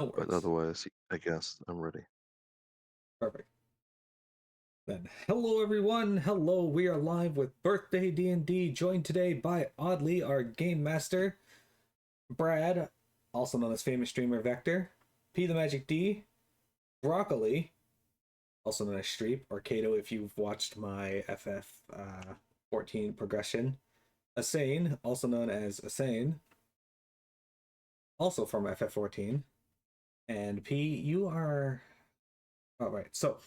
No But worries. otherwise, I guess I'm ready. Perfect. Then, hello everyone. Hello, we are live with Birthday D&D, joined today by Oddly, our game master, Brad, also known as famous streamer Vector, P the Magic D, Broccoli, also known as Streep, or Kato if you've watched my FF 14 progression, Asane, also known as Asane, also from FF 14, and P, you are. Oh, right. So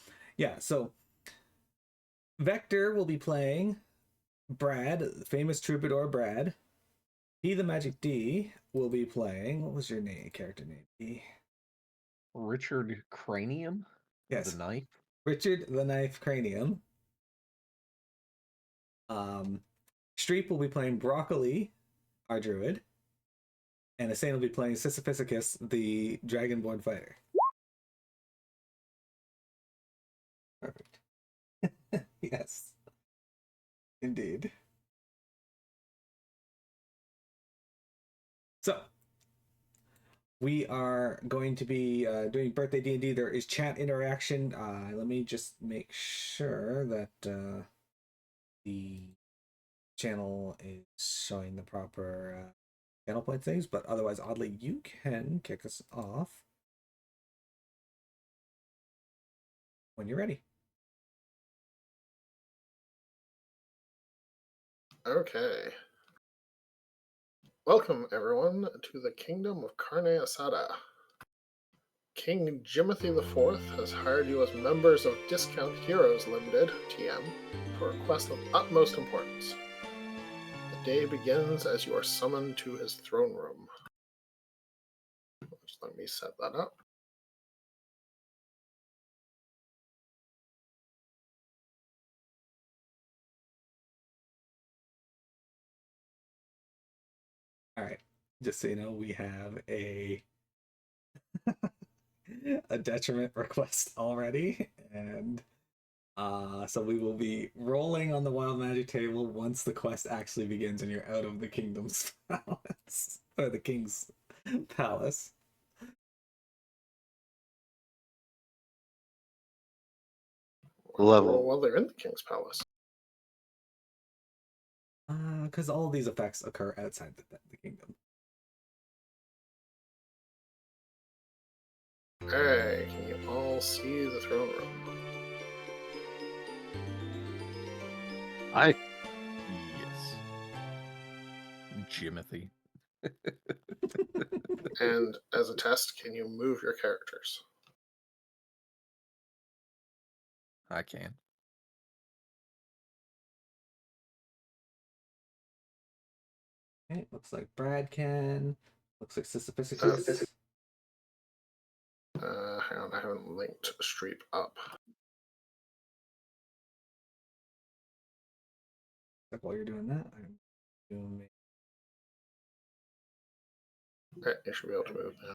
Vector will be playing Brad, famous troubadour Brad. He the Magic D will be playing. What was your name? Character name? D. Richard Cranium? The Yes, knife? Richard the Knife Cranium. Streep will be playing Broccoli, our druid, and Asane will be playing Sisyphicus, the Dragonborn fighter. Perfect. Yes, indeed. So we are going to be doing birthday D&D. There is chat interaction. Let me just make sure that the channel is showing the proper channel point things, but otherwise, Oddly, you can kick us off when you're ready. Okay. Welcome, everyone, to the Kingdom of Carne Asada. King Jimothy IV has hired you as members of Discount Heroes Limited, TM, for a quest of utmost importance. The day begins as you are summoned to his throne room. Just let me set that up. All right. Just so you know, we have a a detriment request already, and so we will be rolling on the wild magic table once the quest actually begins and you're out of the kingdom's palace or the king's palace. Level. While they're in the king's palace. Because all of these effects occur outside the kingdom. Hey, can you all see the throne room? Yes. Jimothy. And as a test, can you move your characters? I can. Okay, looks like Brad can. Looks like Sisyphicus. Hang on, I haven't linked Streep up. While you're doing that, I'm doing. Okay, you should be able to move now.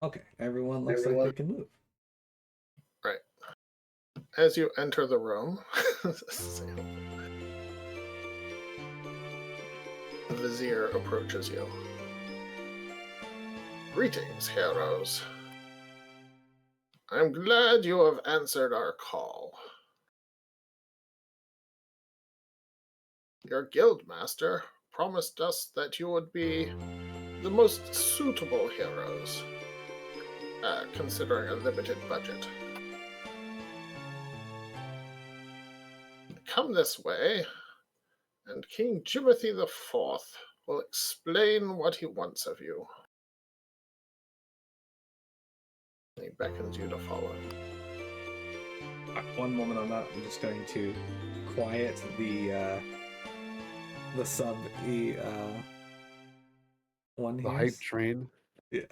Okay, everyone looks like they can move. Right. As you enter the room, the vizier approaches you. Greetings, heroes. I'm glad you have answered our call. Your guildmaster promised us that you would be the most suitable heroes, considering a limited budget. Come this way, and King Jimothy IV will explain what he wants of you. He beckons you to follow. One moment on that. I'm just going to quiet the sub one The here. hype train. Yeah,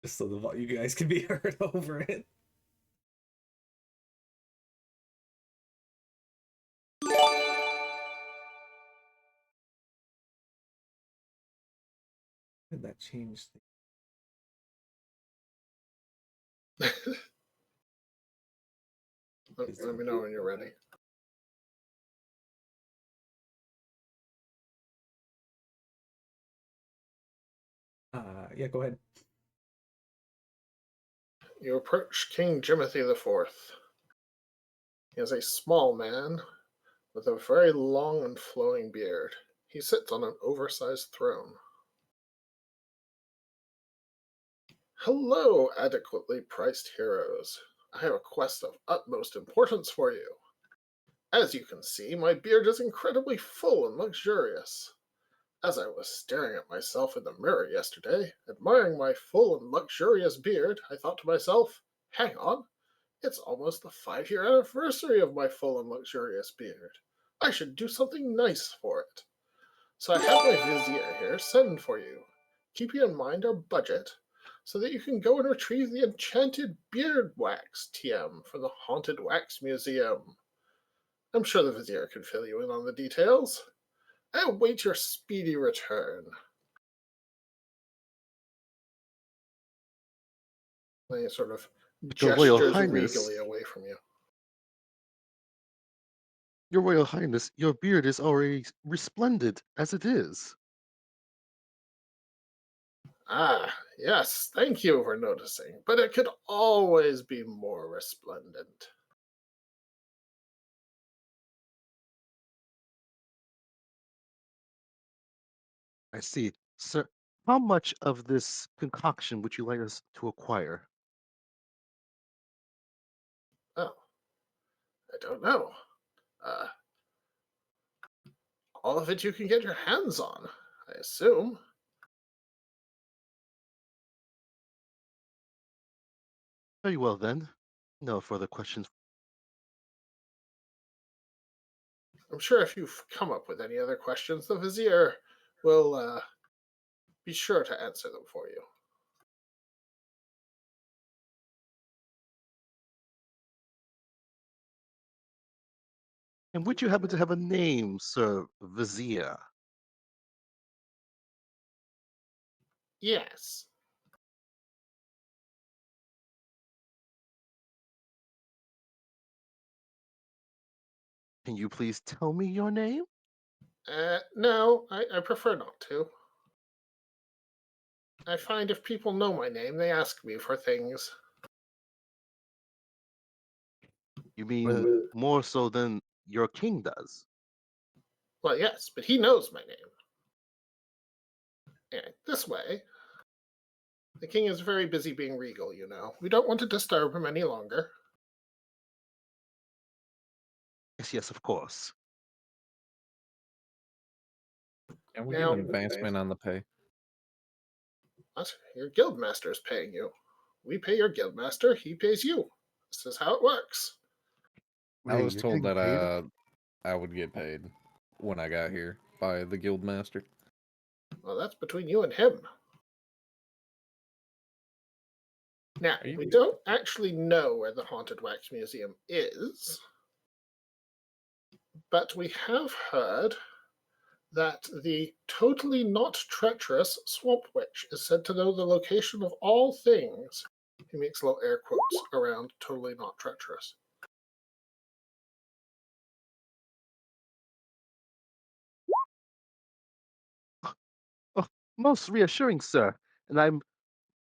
just so you guys can be heard over it. did that change? Let me know when you're ready. Yeah, go ahead. You approach King Jimothy IV. He is a small man with a very long and flowing beard. He sits on an oversized throne. Hello, adequately priced heroes. I have a quest of utmost importance for you. As you can see, my beard is incredibly full and luxurious. As I was staring at myself in the mirror yesterday, admiring my full and luxurious beard, I thought to myself, hang on, it's almost the 5-year anniversary of my full and luxurious beard. I should do something nice for it. So I have my vizier here send for you, keeping in mind our budget, so that you can go and retrieve the enchanted beard wax TM from the Haunted Wax Museum. I'm sure the vizier can fill you in on the details. I await your speedy return. And he sort of Your Royal gestures Highness, regally away from you. Your Royal Highness, your beard is already resplendent as it is. Ah, yes, thank you for noticing, but it could always be more resplendent. I see. Sir, how much of this concoction would you like us to acquire? Oh, I don't know. Uh, all of it you can get your hands on, I assume. Very well then. No further questions. I'm sure if you've come up with any other questions, the vizier will be sure to answer them for you. And would you happen to have a name, Sir Vizier? Yes. Can you please tell me your name? No, I prefer not to. I find if people know my name, they ask me for things. You mean more so than your king does? Well, yes, but he knows my name. Anyway, this way. The king is very busy being regal, you know. We don't want to disturb him any longer. Yes, yes, of course. And we Now, get an advancement on the pay. what? Your guildmaster is paying you. We pay your guildmaster, he pays you. This is how it works. I Wait, was you're told getting that paid? I would get paid when I got here by the guild master. Well, that's between you and him. Now, Are you- we don't actually know where the Haunted Wax Museum is, but we have heard that the totally not treacherous Swamp Witch is said to know the location of all things. He makes little air quotes around totally not treacherous. Oh, most reassuring, sir. And I'm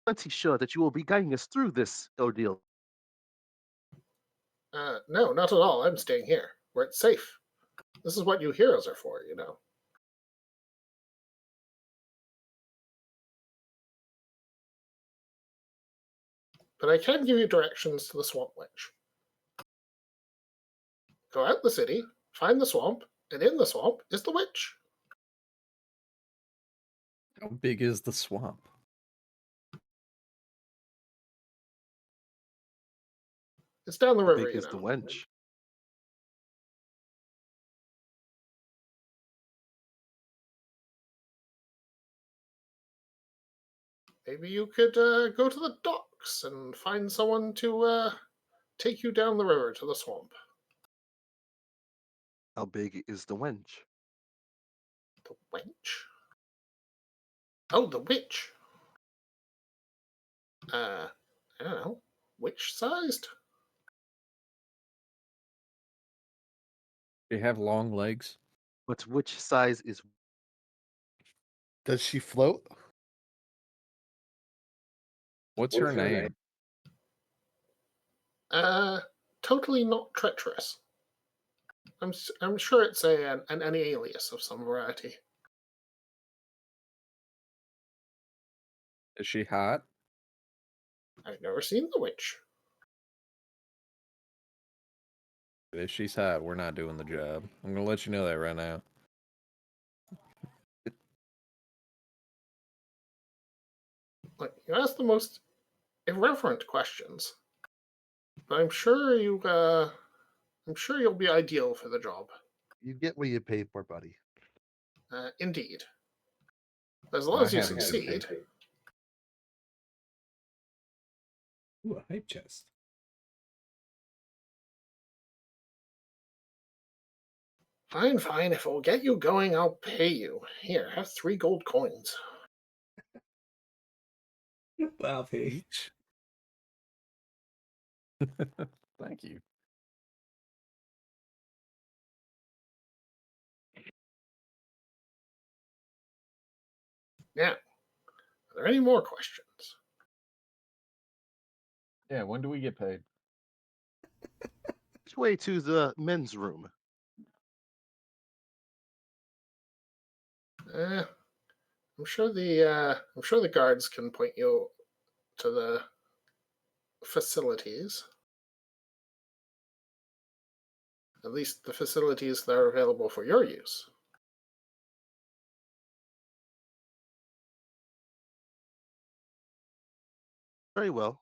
plenty sure that you will be guiding us through this ordeal. No, not at all. I'm staying here, where it's safe. This is what you heroes are for, you know. But I can give you directions to the Swamp Witch. Go out the city, find the swamp, and in the swamp is the witch. How big is the swamp? It's down the How river, big you is the know. wench? Maybe you could go to the docks and find someone to take you down the river to the swamp. How big is the wench? The wench? Oh, the witch. I don't know. Witch-sized? They have long legs. But which size is Does she float? What's her name? Totally not treacherous. I'm sure it's an alias of some variety. Is she hot? I've never seen the witch. If she's hot, we're not doing the job. I'm gonna let you know that right now. Like, you ask the most irreverent questions, but I'm sure you'll be ideal for the job. You get what you pay for, buddy. Indeed. As long I as you haven't been succeed. Ooh, a hype chest. Fine, fine. If it'll get you going, I'll pay you. Here, have 3 gold coins. Wow, P. Each. Thank you. Now, are there any more questions? Yeah, when do we get paid? which way to the men's room? I'm sure the guards can point you to the facilities. At least the facilities that are available for your use. Very well.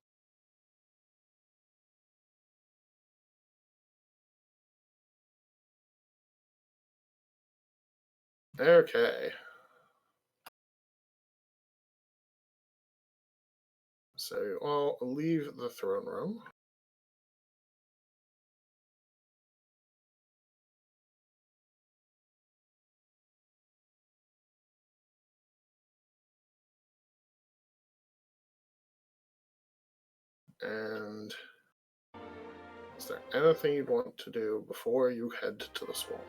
Okay. So I'll leave the throne room. And is there anything you'd want to do before you head to the swamp?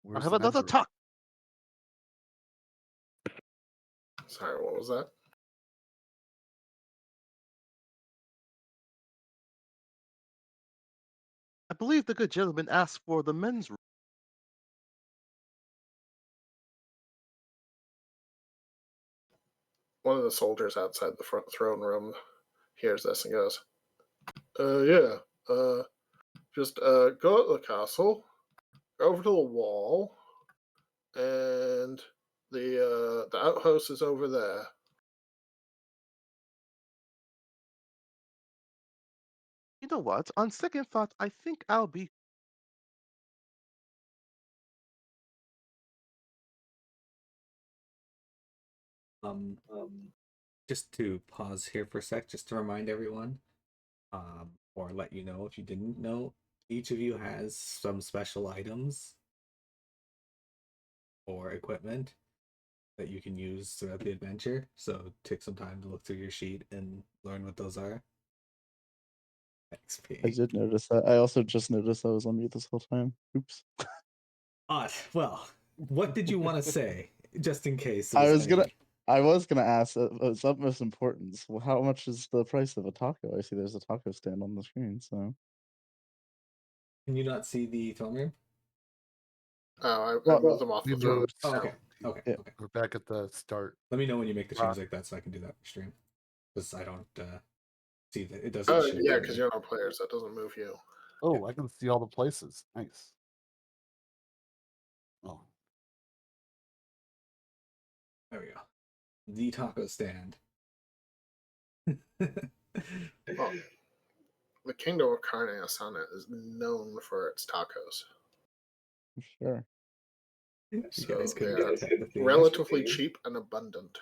I Where's have the men's another room? talk. Sorry, what was that? I believe the good gentleman asked for the men's room. One of the soldiers outside the front throne room hears this and goes, yeah, just go to the castle, go over to the wall, and the outhouse is over there. You know what? On second thought, I think I'll be. Um, just to pause here for a sec, just to remind everyone, or let you know if you didn't know, each of you has some special items or equipment that you can use throughout the adventure. So take some time to look through your sheet and learn what those are. XP. I did notice that. I also just noticed I was on mute this whole time. Oops. Well, what did you want to say, just in case? I was gonna ask it's of most importance. How much is the price of a taco? I see there's a taco stand on the screen. So Can you not see the throne room? Oh, I Well, moved them off We the throne. moved. Oh, okay. Okay. Yeah. Okay. We're back at the start. Let me know when you make the change like that so I can do that stream. Because I don't see that it doesn't. Oh, show yeah, to because me. you're not players. That doesn't move you. Oh, I can see all the places. Nice. Oh, There we go. The taco stand. Well, the kingdom of Carne Asana is known for its tacos. sure. You So guys they couldn't are detect the theme. relatively cheap and abundant.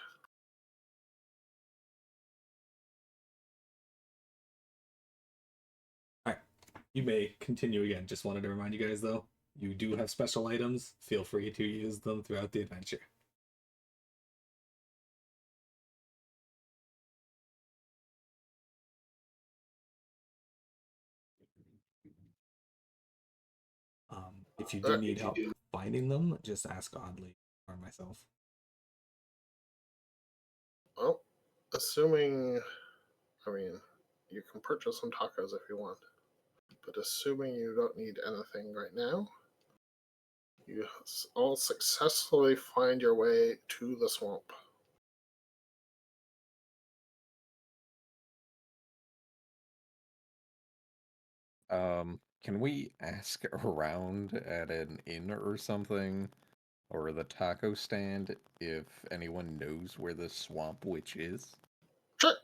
You may continue again. Just wanted to remind you guys though. you do have special items. Feel free to use them throughout the adventure. If you do need help finding them, just ask Oddly or myself. Well, assuming, I mean, you can purchase some tacos if you want, but assuming you don't need anything right now, you all successfully find your way to the swamp. Can we ask around at an inn or something, or the taco stand, if anyone knows where the swamp witch is? Sure.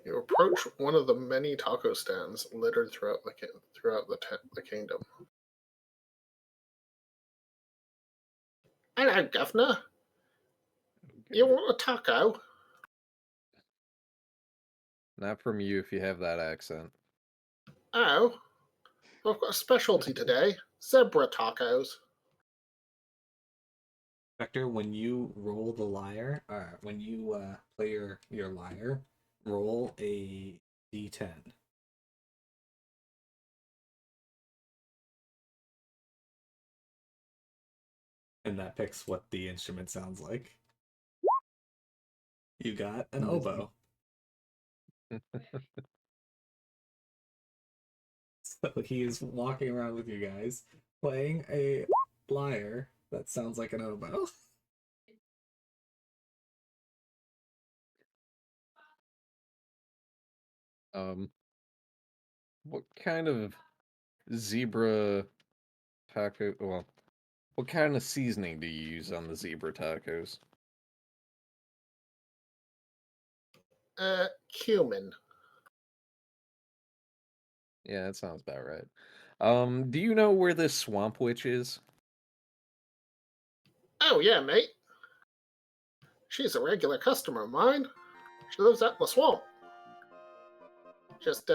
You approach one of the many taco stands littered throughout the kingdom. Hello, Governor. You want a taco? Not from you if you have that accent. Oh, I've got a specialty today: zebra tacos. Vector, when you roll the lyre, when you play your lyre, roll a d10. And that picks what the instrument sounds like. You got an oboe. So he is walking around with you guys, playing a lyre that sounds like an oboe. What kind of zebra taco? Well, what kind of seasoning do you use on the zebra tacos? Cumin. Yeah, that sounds about right. Do you know where this swamp witch is? Oh, yeah, mate. She's a regular customer of mine. She lives out in the swamp. Just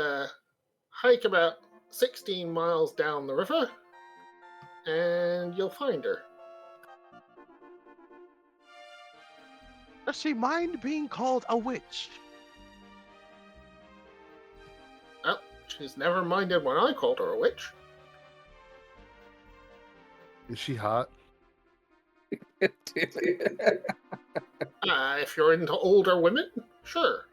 hike about 16 miles down the river, and you'll find her. Does she mind being called a witch? Well, she's never minded when I called her a witch. Is she hot? If you're into older women, sure.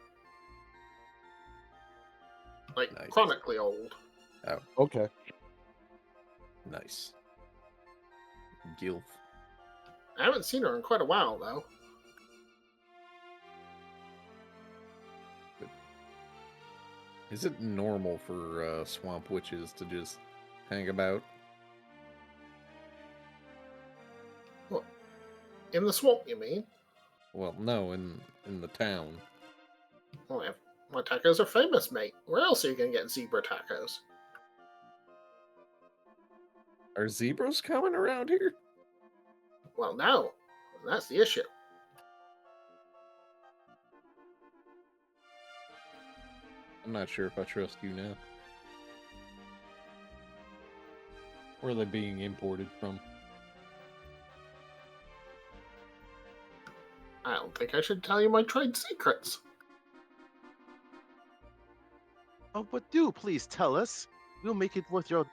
Like, Nice. chronically old. Okay. Nice. Gilf. I haven't seen her in quite a while, though. Is it normal for swamp witches to just hang about? What? In the swamp, you mean? Well, no, in the town. Well, my tacos are famous, mate. Where else are you going to get zebra tacos? Are zebras coming around here? Well, no. That's the issue. I'm not sure if I trust you now. Where are they being imported from? I don't think I should tell you my trade secrets. Oh, but do please tell us. We'll make it worth your.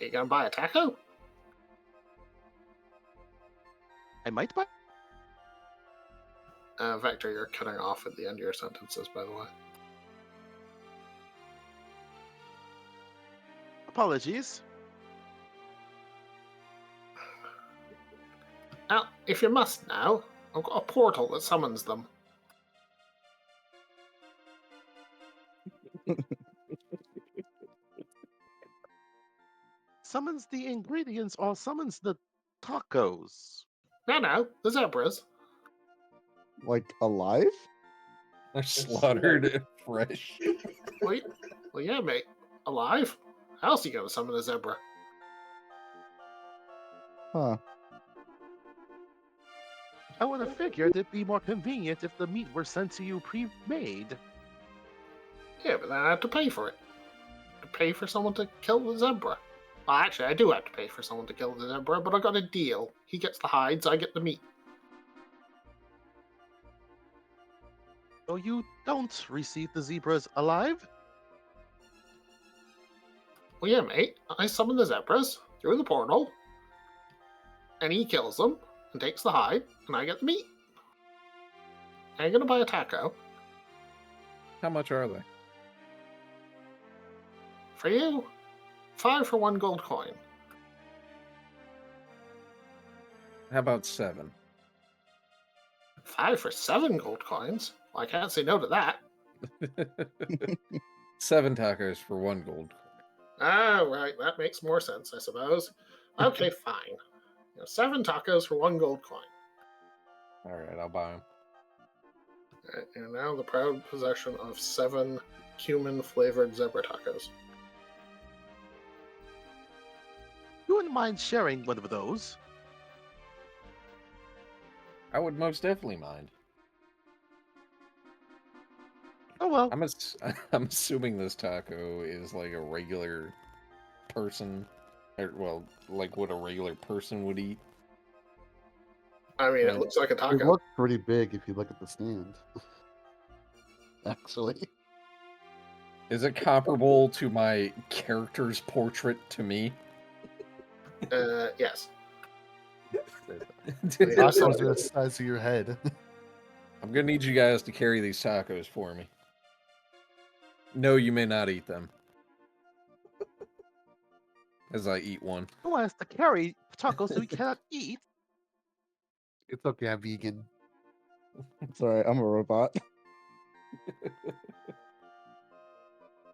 You gonna buy a taco? I might buy. Vector, you're cutting off at the end of your sentences, by the way. Apologies. Now, if you must know, I've got a portal that summons them. Summons the ingredients or summons the tacos. No, the zebras. Like alive? They're slaughtered fresh. Wait, well, yeah, mate. Alive? How else are you gonna summon a zebra? Huh. I would have figured it'd be more convenient if the meat were sent to you pre-made. Yeah, but then I have to pay for it. pay for someone to kill the zebra. Well, actually, I do have to pay for someone to kill the zebra, but I got a deal. He gets the hides, I get the meat. So you don't receive the zebras alive? Well, yeah, mate. I summon the zebras through the portal, and he kills them and takes the hide, and I get the meat. I ain't gonna buy a taco. How much are they? For you, 5 for 1 gold coin. How about 7? 5 for 7 gold coins? Well, I can't say no to that. 7 tacos for 1 gold. Oh, right. That makes more sense, I suppose. Okay, fine. 7 tacos for 1 gold coin. All right, I'll buy them. Alright, you're now the proud possession of 7 cumin-flavored zebra tacos. You wouldn't mind sharing one of those? I would most definitely mind. Oh well. I'm assuming this taco is like a regular person, or well, like what a regular person would eat. I mean, Right. it looks like a It taco. looked pretty big if you look at the stand. Actually. Is it comparable to my character's portrait to me? Yes. The tacos are the size of your head. I'm gonna need you guys to carry these tacos for me. No, you may not eat them. As I eat one. Who wants to carry tacos that we cannot eat? It's okay, I'm vegan. Sorry, I'm a robot.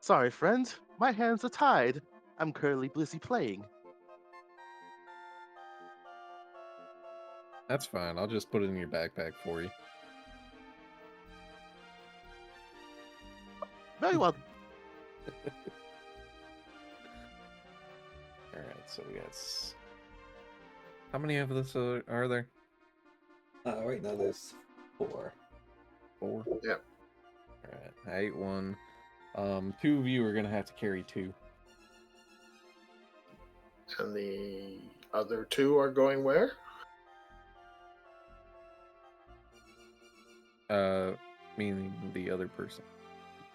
Sorry, friend. My hands are tied. I'm currently busy playing. That's fine. I'll just put it in your backpack for you. Very well. Alright, so we got... How many of this are there? Right now there's 4. 4? Yeah. Alright, I ate 1. 2 of you are gonna have to carry 2. And the other 2 are going where? Meaning the other person.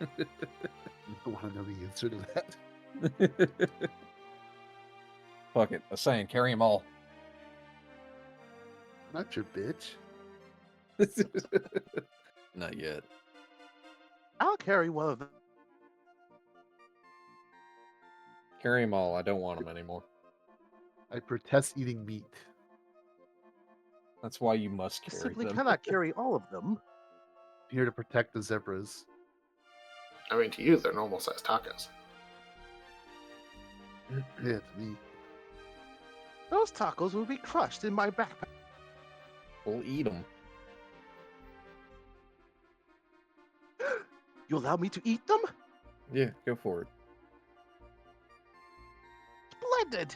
I don't want to know the answer to that. Fuck it. I'm saying, carry them all. Not your bitch. Not yet. I'll carry one of them. Carry them all. I don't want them anymore. I protest eating meat. That's why you must I carry simply them. cannot carry all of them. I'm here to protect the zebras. I mean, to you, they're normal-sized tacos. Yeah, to me. Those tacos will be crushed in my backpack. We'll eat them. You allow me to eat them? Yeah, go for it. Splendid!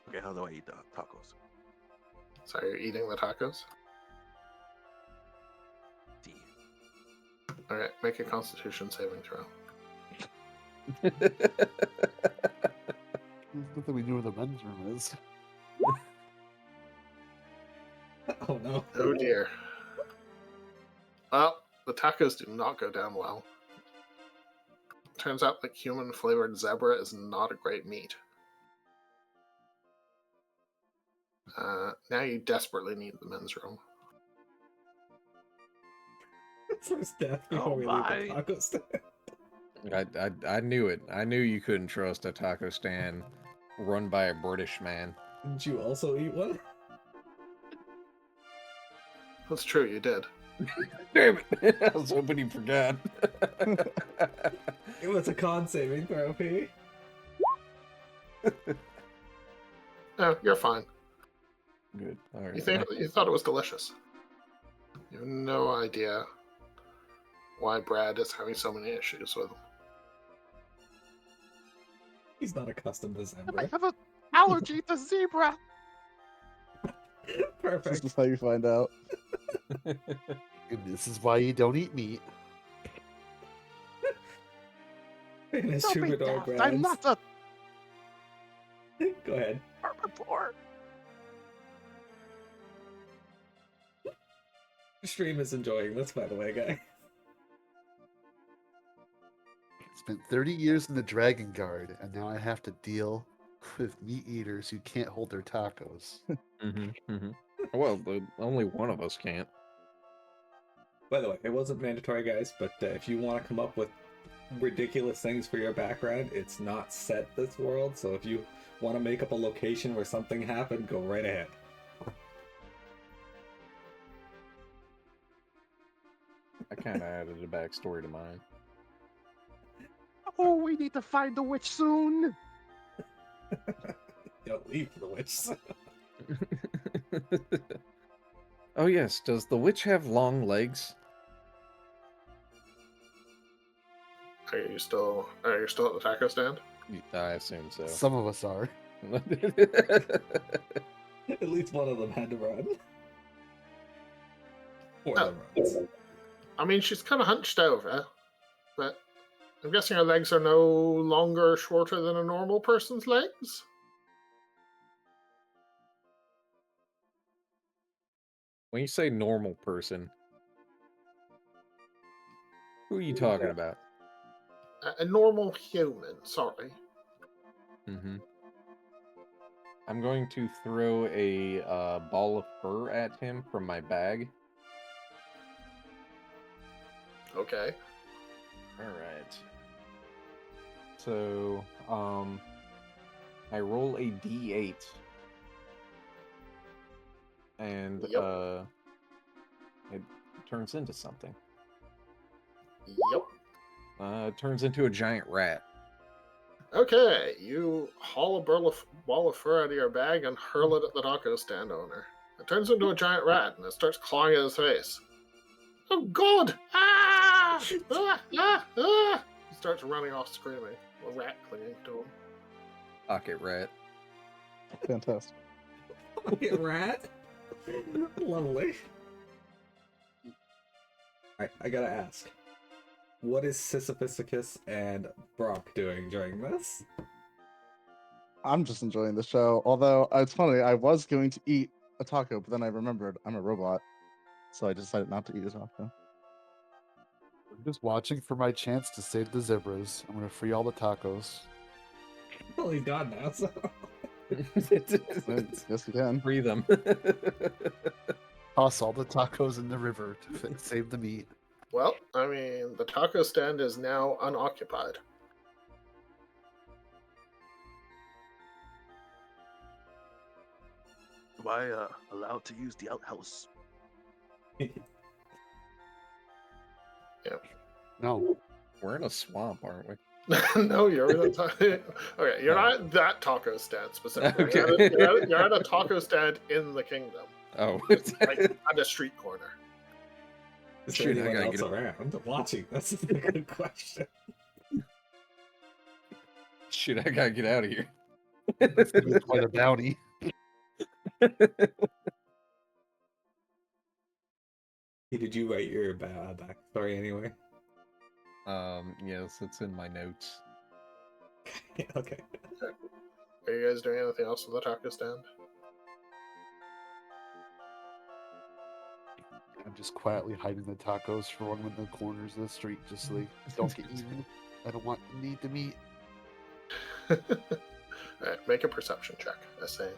Okay, how do I eat the tacos? So you're eating the tacos? D. Alright, make a constitution saving throw. There's nothing we knew where the men's room is. Oh no. Oh dear. Well, the tacos do not go down well. Turns out that cumin-flavored zebra is not a great meat. Now you desperately need the men's room. First death before Oh we my. leave the taco stand. I knew it. I knew you couldn't trust a taco stand run by a British man. Didn't you also eat one? That's true, you did. Damn it! I was hoping you forgot. It was a con saving throw, P. No, you're fine. Good. All right. You thought it was delicious. You have no idea why Brad is having so many issues with him. He's not accustomed to I zebra. have an allergy to zebra. This Perfect. is how you find out. And this is why you don't eat meat. in his Don't be troubadour daft. Brad's. I'm not a Go ahead. herbivore. Stream is enjoying this, by the way, guy. Spent 30 years in the Dragon Guard, and now I have to deal with meat eaters who can't hold their tacos. Well, only one of us can't. By the way, it wasn't mandatory, guys, but if you want to come up with ridiculous things for your background, it's not set this world, so if you want to make up a location where something happened, go right ahead. I kind of added a backstory to mine. Oh, we need to find the witch soon. Don't leave the witch. Oh yes, does the witch have long legs? Are you still at the taco stand? I assume so. Some of us are. At least one of them had to run. Or Oh. them runs. I mean, she's kind of hunched over, but I'm guessing her legs are no longer shorter than a normal person's legs. When you say normal person, who are you talking about? A normal human, sorry. I'm going to throw a ball of fur at him from my bag. Okay. Alright. So, I roll a d8. And, Yep. it turns into something. Yep. It turns into a giant rat. Okay, you haul a ball of fur out of your bag and hurl it at the taco stand owner. It turns into a giant rat and it starts clawing at his face. Oh God! Ah! Ah! Ah! Ah! He starts running off screaming. A rat clinging to him. Pocket rat. Fantastic. Pocket rat? Lovely. Alright, I gotta ask. What is Sisyphus and Brock doing during this? I'm just enjoying the show. Although it's funny, I was going to eat a taco, but then I remembered I'm a robot, so I decided not to eat a taco. I'm just watching for my chance to save the zebras. I'm gonna free all the tacos. Well, he's gone now, so. Yes, you can. Free them. Toss all the tacos in the river to save the meat. Well, I mean, the taco stand is now unoccupied. Am I allowed to use the outhouse? No, We're in a swamp, aren't we? No, you're in a okay. You're not at that taco stand specifically. Okay. You're at a taco stand in the kingdom, Oh. like at a street corner. Is Shoot, there I anyone gotta else get around watching? That's a good question. Shit, I gotta get out of here. that's gonna be quite a bounty. Hey, did you write your backstory anyway? Yes, it's in my notes. Okay. Are you guys doing anything else with the taco stand? I'm just quietly hiding the tacos for one in the corners of the street, just so they don't get eaten. I don't want to need the meat. Alright, make a perception check. Essay.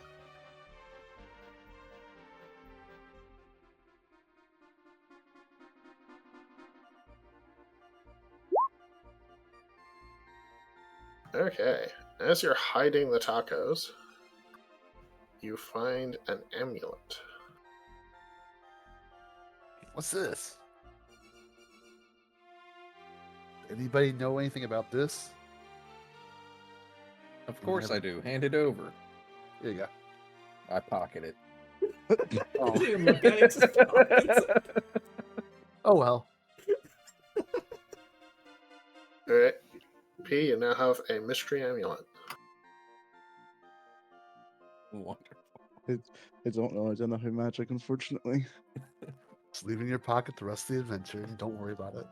Okay, as you're hiding the tacos, you find an amulet. What's this? Anybody know anything about this? Of course I do. Hand it over. There you go. I pocket it. Oh. Didn't even look at it, just pockets it. Oh well. Alright, P, you now have a mystery amulet. Wonderful. I don't know identify magic, unfortunately. Just leave it in your pocket the rest of the adventure. Don't worry about it.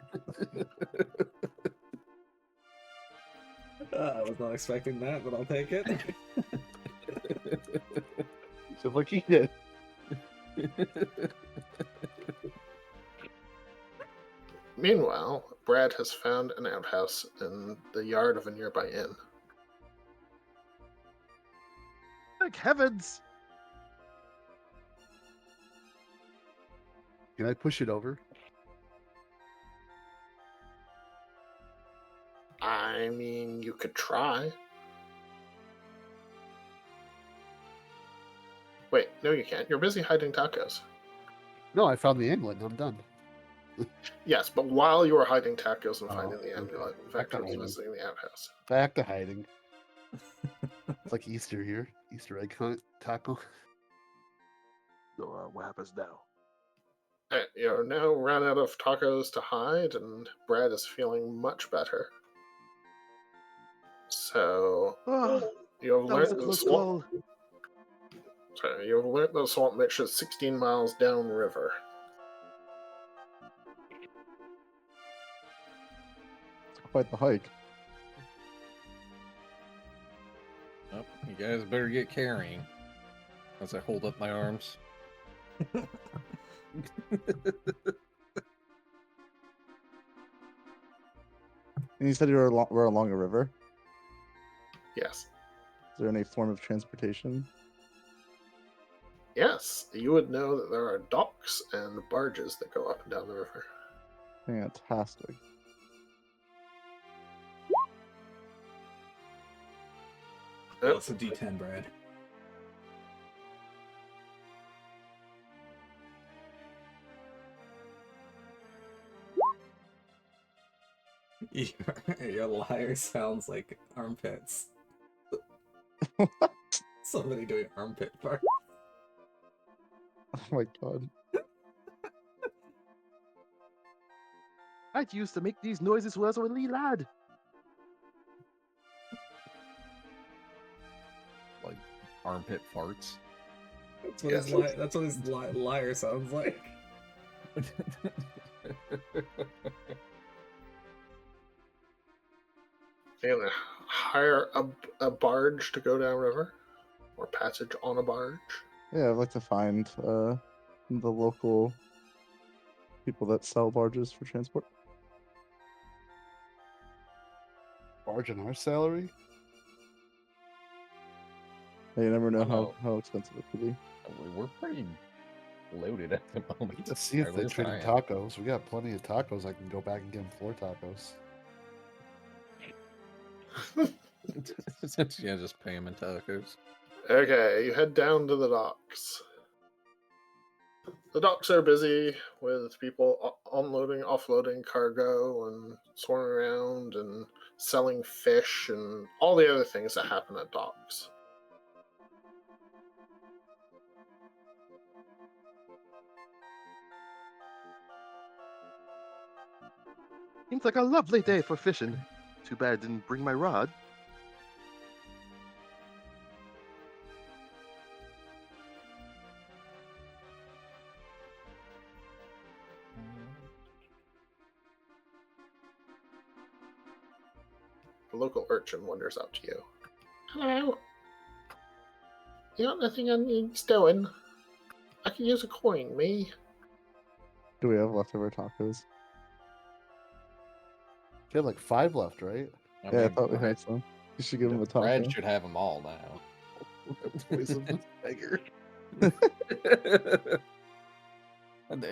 I was not expecting that, but I'll take it. So like he did. Meanwhile, Brad has found an outhouse in the yard of a nearby inn. Thank heavens! Can I push it over? I mean, you could try. Wait, no, you can't. You're busy hiding tacos. No, I found the amulet and I'm done. Yes, but while you were hiding tacos and Oh, finding the okay. amulet, Back to Vector was hiding. visiting the outhouse. Back to hiding. It's like Easter here. Easter egg hunt taco. So, what happens now? You're now ran out of tacos to hide, and Brad is feeling much better. So Oh, you have that was learned a that the close swamp. call. Sorry, you have learned that the swamp mix is 16 miles downriver. It's quite the hike. Oh, you guys better get carrying as I hold up my arms. And you said you were along a river. Yes. Is there any form of transportation? Yes, you would know that there are docks and barges that go up and down the river. Fantastic. Oh, it's a D10, Brad. Your liar sounds like armpits. Somebody doing armpit fart. Oh my god. I used to make these noises when I was a wee lad. Like armpit farts. That's what Yes. his liar sounds like. You're gonna hire a barge to go downriver, or passage on a barge. Yeah, I'd like to find the local people that sell barges for transport. Barge on our salary? Yeah, you never know Oh. how expensive it could be. We're pretty loaded at the moment. Let's see if Or at they least trade I in am. tacos. We got plenty of tacos. I can go back and get them floor tacos. Yeah, just pay him in tacos. Okay, you head down to the docks. The docks are busy with people unloading, offloading cargo, and swarming around and selling fish and all the other things that happen at docks. Seems like a lovely day for fishing. Too bad I didn't bring my rod. The local urchin wanders up to you. Hello. You got nothing on you stowing? I can use a coin, me. Do we have leftover tacos? You have like 5 left, right? Yeah, I thought we had some. You should give him a taco. Brad should have them all now. Voice of the beggar. And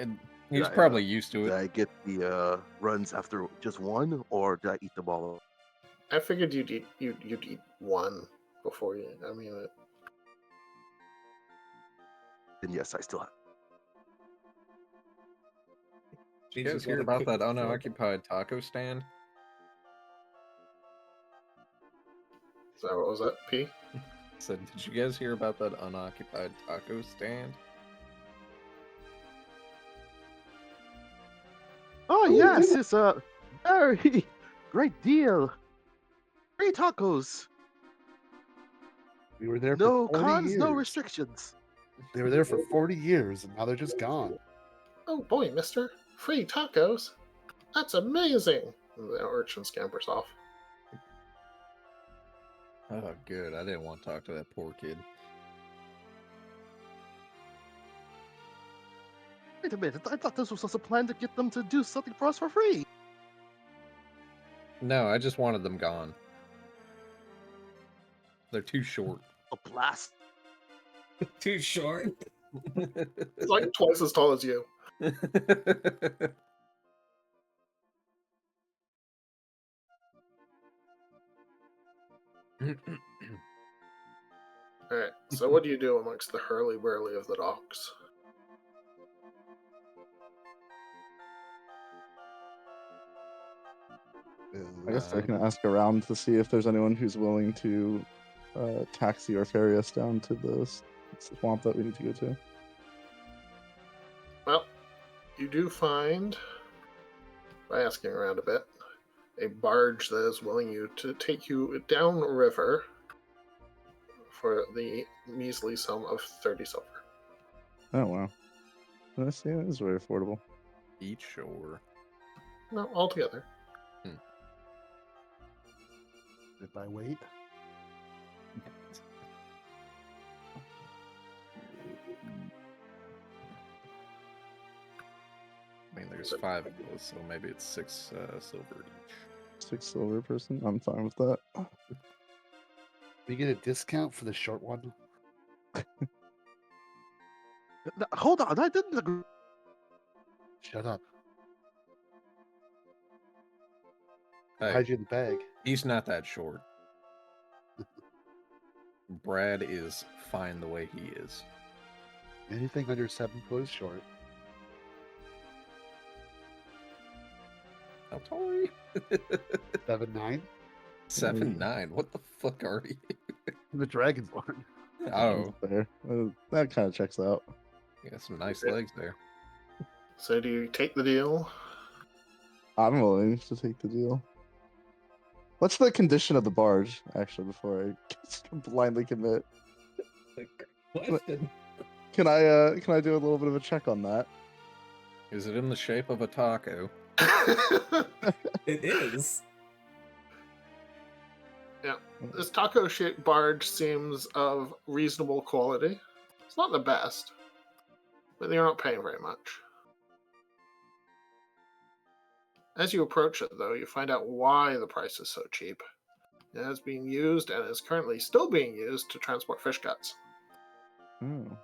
he's Did I, probably used to Did it. I get the runs after just one, or did I eat them all? I figured you'd eat one before you. I mean, Then yes, I still have. Did you guys hear about that unoccupied taco stand? so what was that, P? Said, did you guys hear about that unoccupied taco stand? Oh yes, it's a very great deal. Free tacos. We were there No for 40 cons, years. no restrictions. They were there for 40 years and now they're just gone. Oh boy, mister. Free tacos? That's amazing! And the urchin scampers off. Oh, good. I didn't want to talk to that poor kid. Wait a minute, I thought this was just a plan to get them to do something for us for free. No, I just wanted them gone. They're too short. A blast. Too short. He's like twice as tall as you. Alright, so what do you do amongst the hurly-burly of the docks? I guess I can ask around to see if there's anyone who's willing to taxi or ferry us down to the swamp that we need to go to. Well, you do find, by asking around a bit, a barge that is willing you to take you down river for the measly sum of 30 silver. Oh wow, I see. It is very affordable. Each shore. No, altogether. If I wait, I mean, there's 5 of those, so maybe it's 6 silver each. 6 silver person. I'm fine with that. we get a discount for the short one. Hold on, I didn't agree. Shut up. Hey, Hide you in the bag. he's not that short. Brad is fine the way he is. Anything under 7 foot is short. How tall are you? 7'9". 7'9". What the fuck are you? The Dragonborn. Oh, Fair. That kind of checks out. you got some nice legs there. So do you take the deal? I'm willing to take the deal. What's the condition of the barge, actually, before I blindly commit? Question. Can I do a little bit of a check on that? Is it in the shape of a taco? It is. This taco-shaped barge seems of reasonable quality. It's not the best, but you're not paying very much. As you approach it, though, you find out why the price is so cheap. It has been used and is currently still being used to transport fish guts. Oh.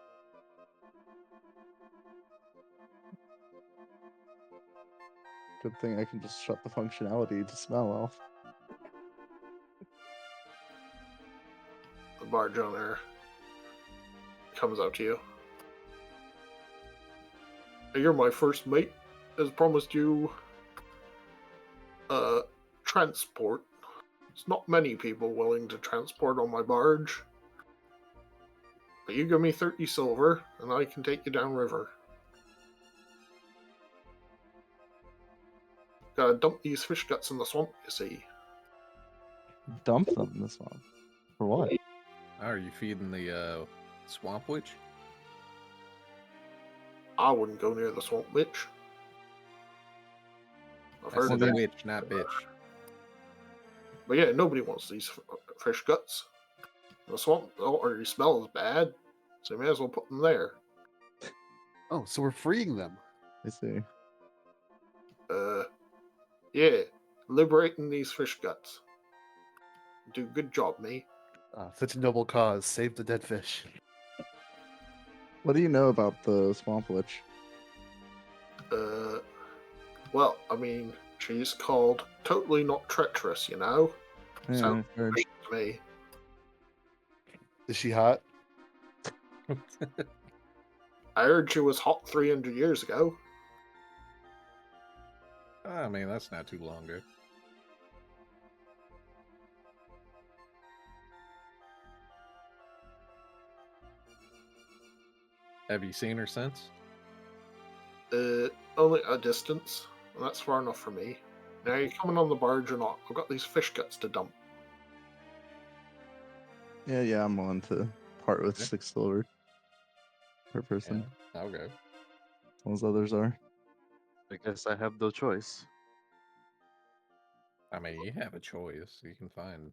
Good thing I can just shut the functionality to smell off. The barge owner comes up to you. You're my first mate. As promised you transport. There's not many people willing to transport on my barge. But you give me 30 silver, and I can take you downriver. Gotta dump these fish guts in the swamp, you see. Dump them in the swamp. For what? Oh, are you feeding the swamp witch? I wouldn't go near the swamp witch. I've I heard said of that. witch, not bitch. But yeah, nobody wants these fish guts. The swamp already smells bad, so you may as well put them there. Oh, so we're freeing them. I see. Yeah, liberating these fish guts. Do good job, me. Such a noble cause. Save the dead fish. What do you know about the swamp witch? Well, I mean, she's called totally not treacherous, you know? Yeah, So- I've heard. To me. Is she hot? I heard she was hot 300 years ago. I mean, that's not too long ago. Have you seen her since? Only a distance, and that's far enough for me. Now, are you coming on the barge or not? I've got these fish guts to dump. Yeah, I'm willing to part with Okay. 6 silver per person. Yeah, I'll go. Those others are. I guess I have no choice. I mean, you have a choice. You can find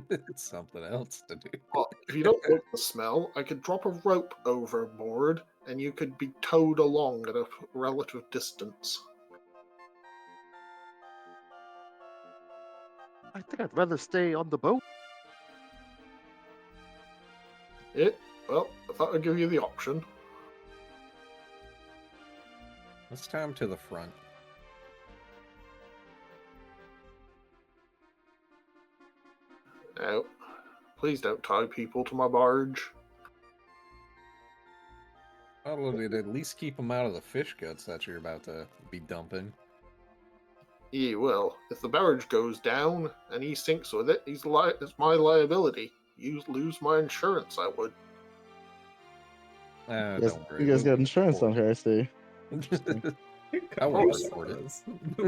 It's something else to do. Well, if you don't like the smell, I could drop a rope overboard and you could be towed along at a relative distance. I think I'd rather stay on the boat. Well, I thought I'd give you the option. Let's tie him to the front. Now, please don't tie people to my barge. Well, it'd at least keep him out of the fish guts that you're about to be dumping. Ye will. If the barge goes down and he sinks with it, it's my liability. You lose my insurance, I would. You Don't worry. guys we'll got insurance report on here, I see. it. I will wish report it. was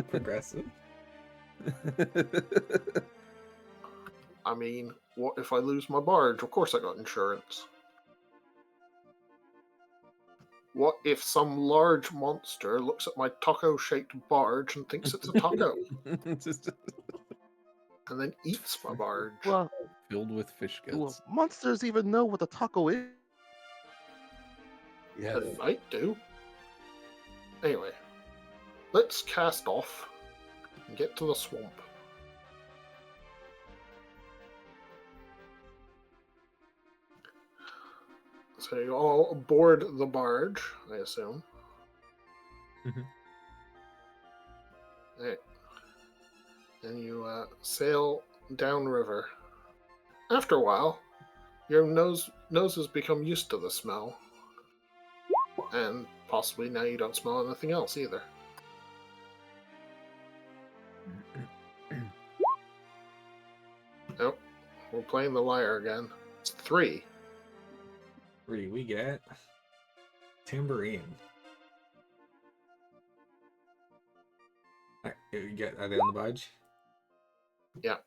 progressive. I mean, what if I lose my barge? Of course I got insurance. What if some large monster looks at my taco-shaped barge and thinks it's a taco, and then eats my barge? Well, Filled with fish do guts. monsters even know what a taco is? Yeah. They might do. Anyway, let's cast off and get to the swamp. So you all board the barge, I assume. Mhm. Right. And you sail downriver. After a while, your noses become used to the smell. And possibly now you don't smell anything else either. Nope. We're playing the liar again. It's 3. 3, we get tambourine. Alright, you get are they on the budge? Yeah.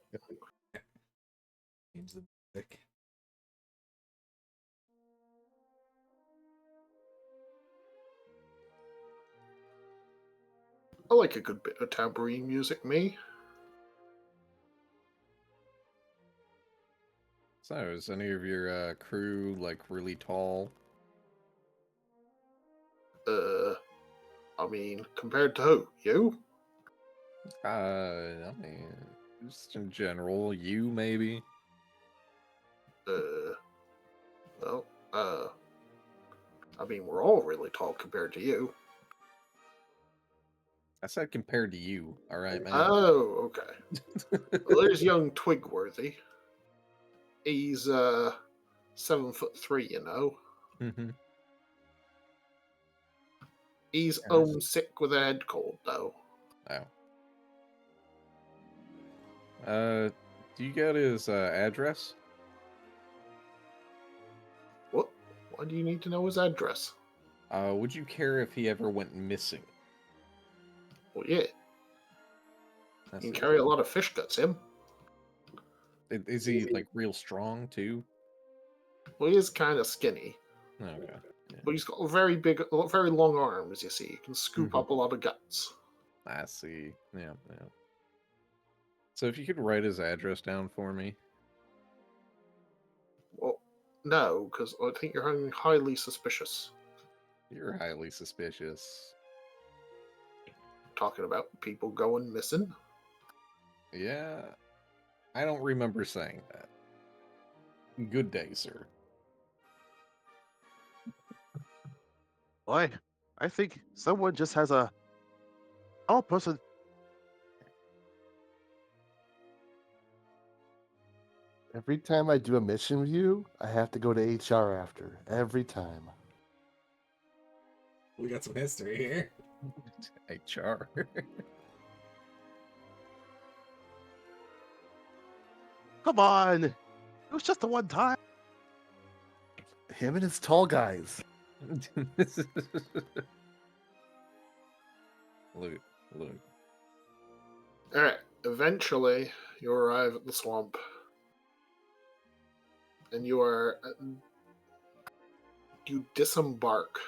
Change the music. I like a good bit of tambourine music, me. So, is any of your crew like really tall? I mean, compared to who? You? I mean, just in general, you maybe. Well, I mean, we're all really tall compared to you. I said compared to you. All right, man. Oh, okay. Well, there's young Twigworthy. He's 7'3", you know. Mhm. He's Yes. sick with a head cold, though. Oh. Do you got his address? What? Why do you need to know his address? Would you care if he ever went missing? Well, yeah. That's You can it. carry a lot of fish guts, him. Is he like real strong too? Well, he is kind of skinny, Okay. but he's got very long arms. You see, he can scoop Mhm. up a lot of guts. I see. Yeah, yeah. So if you could write his address down for me. Well, no, because I think you're highly suspicious. You're highly suspicious. Talking about people going missing. Yeah, I don't remember saying that. Good day, sir. Boy, I think someone just has a tall person. Every time I do a mission with you, I have to go to HR after. Every time. We got some history here. HR. Come on, it was just the one time. Him and his tall guys. Look. Alright, eventually you arrive at the swamp. And you disembark.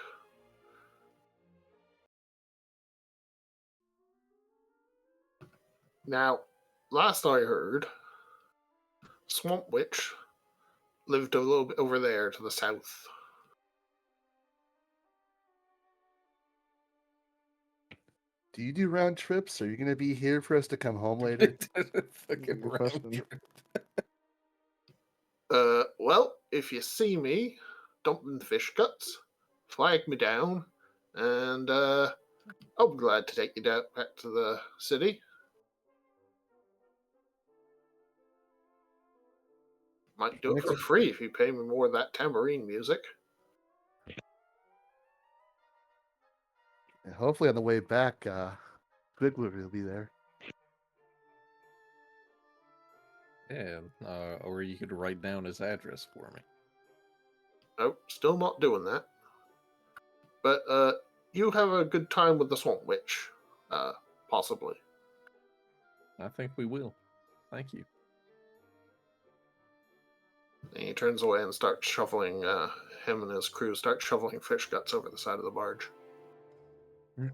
Now, last I heard, swamp witch lived a little bit over there to the south. Do you do round trips? Are you going to be here for us to come home later? Fucking Good round question. trip. Well, if you see me dumping fish guts, flag me down, and I'll be glad to take you down back to the city. Might do it for free if you pay me more of that tambourine music. And hopefully on the way back, Quickwood will be there. Yeah, or you could write down his address for me. Nope, still not doing that. But you have a good time with the swamp witch, possibly. I think we will. Thank you. And he turns away and starts shoveling. Him and his crew start shoveling fish guts over the side of the barge. For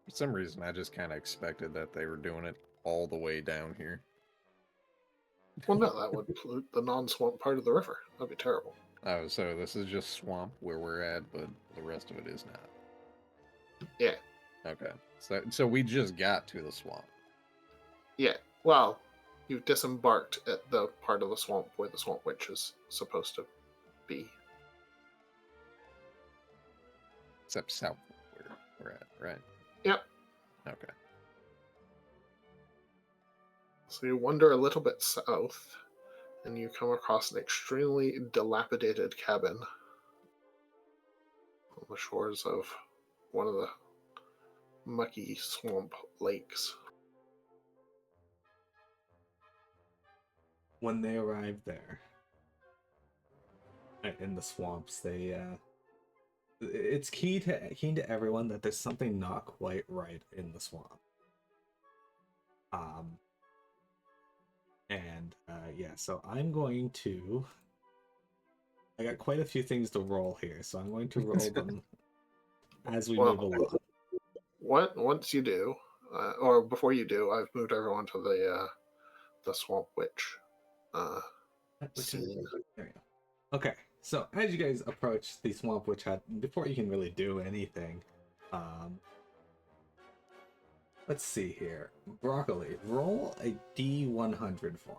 some reason, I just kind of expected that they were doing it all the way down here. Well, no, that would pollute the non-swamp part of the river. That'd be terrible. Oh, so this is just swamp where we're at, but the rest of it is not. Yeah. Okay. So we just got to the swamp. Yeah. Well, you've disembarked at the part of the swamp where the swamp witch is supposed to be. Except south where we're at, right? Yep. Okay. So you wander a little bit south, and you come across an extremely dilapidated cabin on the shores of one of the mucky swamp lakes. When they arrive there, in the swamps, it's key to everyone that there's something not quite right in the swamp. So I'm going to. I got quite a few things to roll here, so I'm going to roll them as we move along. Once you do, or before you do, I've moved everyone to the swamp witch scene. There we go. Okay, so as you guys approach the swamp witch hut, before you can really do anything, let's see here. Broccoli, roll a D100 for me.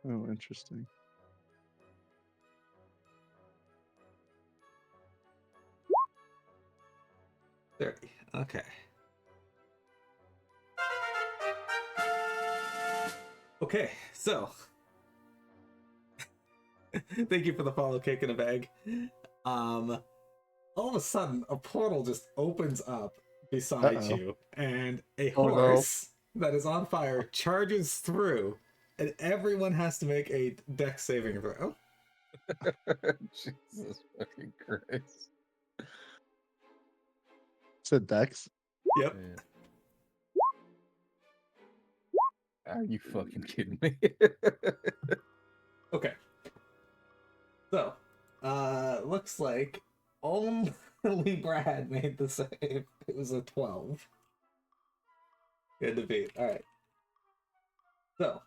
Oh, interesting. Okay. Okay, so thank you for the follow kick in a bag. All of a sudden, a portal just opens up beside you, and a horse that is on fire charges through, and everyone has to make a dex saving throw. Jesus fucking Christ. Said Dex. Yep. Man. Are you fucking kidding me? Okay. So, looks like only Brad made the save. It was a 12. Good to beat. Alright. So,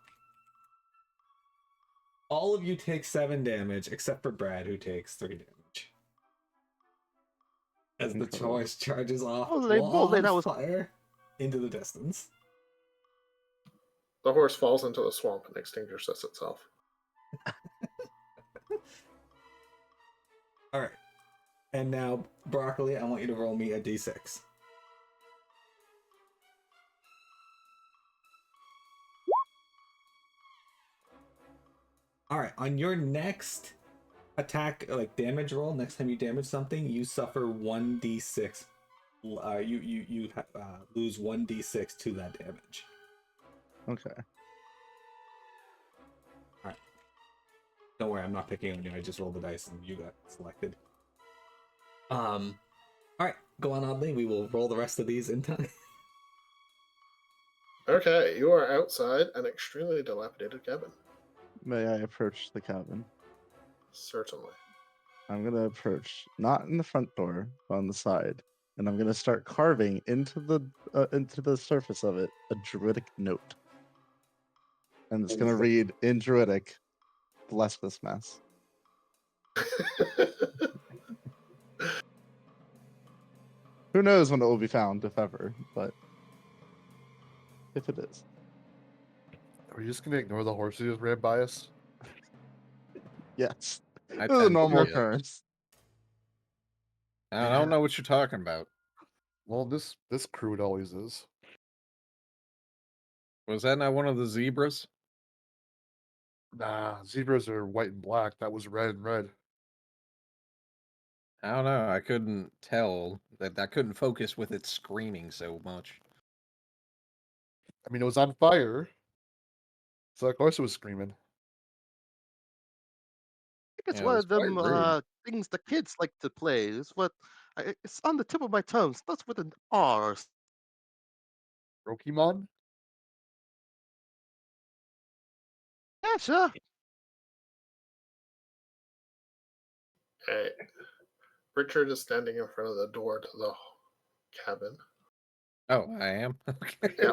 all of you take 7 damage, except for Brad, who takes 3 damage. As the horse charges off on fire into the distance. The horse falls into the swamp and extinguishes itself. Alright. And now, Broccoli, I want you to roll me a d6. Alright, on your next attack, like damage roll, next time you damage something, you suffer 1d6. You lose 1d6 to that damage. Okay. Alright. Don't worry, I'm not picking on you. I just rolled the dice and you got selected. Alright, go on, Oddly. We will roll the rest of these in time. Okay, you are outside an extremely dilapidated cabin. May I approach the cabin? Certainly. I'm gonna approach, not in the front door, but on the side, and I'm gonna start carving into the surface of it a druidic note. and it's gonna read in Druidic, "Bless this mess." Who knows when it will be found, if ever, but if it is. Are you just gonna ignore the horse who just ran by us? Yes. I This is a tend to normal do it. occurrence. I don't know what you're talking about. Well, this crew it always is. Was that not one of the zebras? Nah, zebras are white and black. That was red and red. I don't know. I couldn't tell. I couldn't focus with it screaming so much. I mean, it was on fire, so of course it was screaming. I think it's Yeah, it one was of quite them rude. things the kids like to play. It's on the tip of my tongue. Starts with an R. Pokemon? Yeah, sure. Okay. Richard is standing in front of the door to the cabin. Oh, I am? Okay. Yeah.